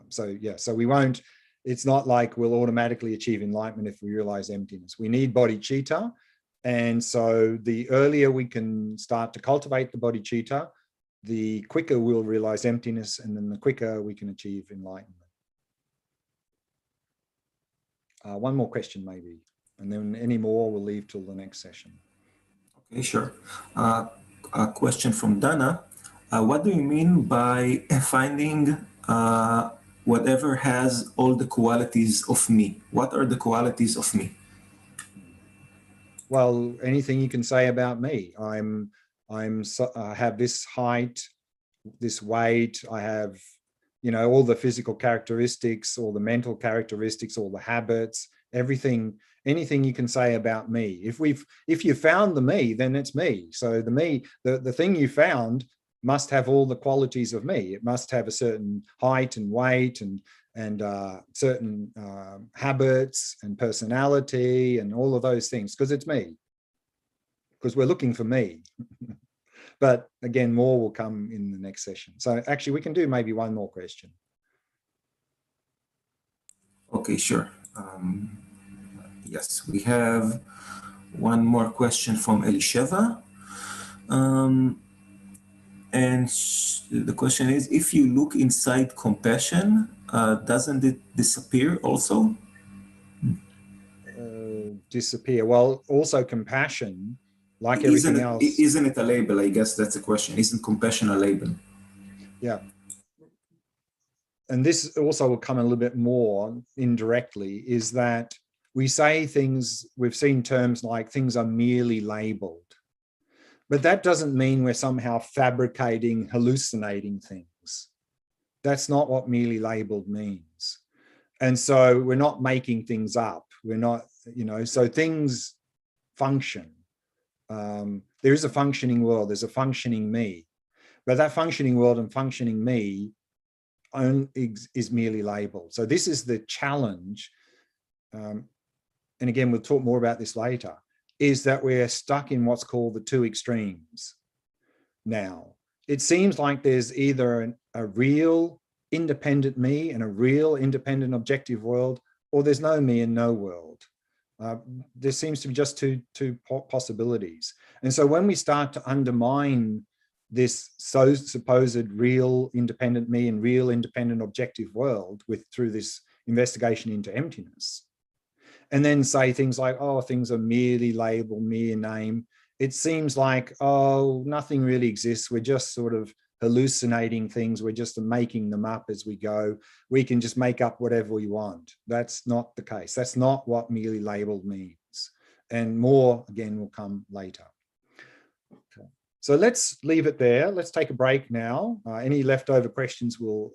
So we won't, it's not like we'll automatically achieve enlightenment if we realize emptiness. We need bodhicitta. And so the earlier we can start to cultivate the bodhicitta, the quicker we'll realize emptiness, and then the quicker we can achieve enlightenment. One more question maybe, and then any more we'll leave till the next session. Okay, sure. A question from Dana. What do you mean by finding whatever has all the qualities of me? What are the qualities of me? Well, anything you can say about me. I have this height, this weight. I have, all the physical characteristics, all the mental characteristics, all the habits, everything, anything you can say about me. If you found the me, then it's me. So the me, the thing you found must have all the qualities of me. It must have a certain height and weight and certain habits and personality and all of those things, because it's me, because we're looking for me. But again, more will come in the next session. So actually we can do maybe one more question. Okay, sure. Yes, we have one more question from Elisheva. And the question is, if you look inside compassion, doesn't it disappear also? Disappear. Well, also compassion, like everything else. Isn't it a label? I guess that's the question. Isn't compassion a label? Yeah. And this also will come a little bit more indirectly, is that we say things, we've seen terms like things are merely labeled. But that doesn't mean we're somehow fabricating, hallucinating things. That's not what merely labeled means. And so we're not making things up. We're not, so things function. There is a functioning world, there's a functioning me. But that functioning world and functioning me is merely labeled. So this is the challenge. And again, we'll talk more about this later, is that we're stuck in what's called the two extremes. Now, it seems like there's either a real independent me and a real independent objective world, or there's no me and no world. There seems to be just two possibilities. And so when we start to undermine this supposed real independent me and real independent objective world through this investigation into emptiness, and then say things like, oh, things are merely labeled, mere name, it seems like, oh, nothing really exists. We're just sort of hallucinating things. We're just making them up as we go. We can just make up whatever we want. That's not the case. That's not what merely labeled means. And more, again, will come later. Okay. So let's leave it there. Let's take a break now. Any leftover questions, we'll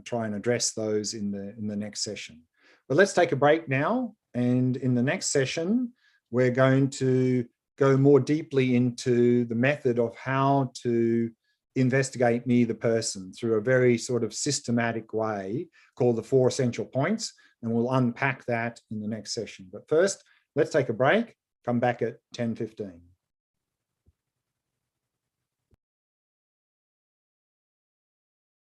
try and address those in the next session. But let's take a break now. And in the next session, we're going to go more deeply into the method of how to investigate me, the person, through a very sort of systematic way called the 4 essential points. And we'll unpack that in the next session. But first, let's take a break, come back at 10:15.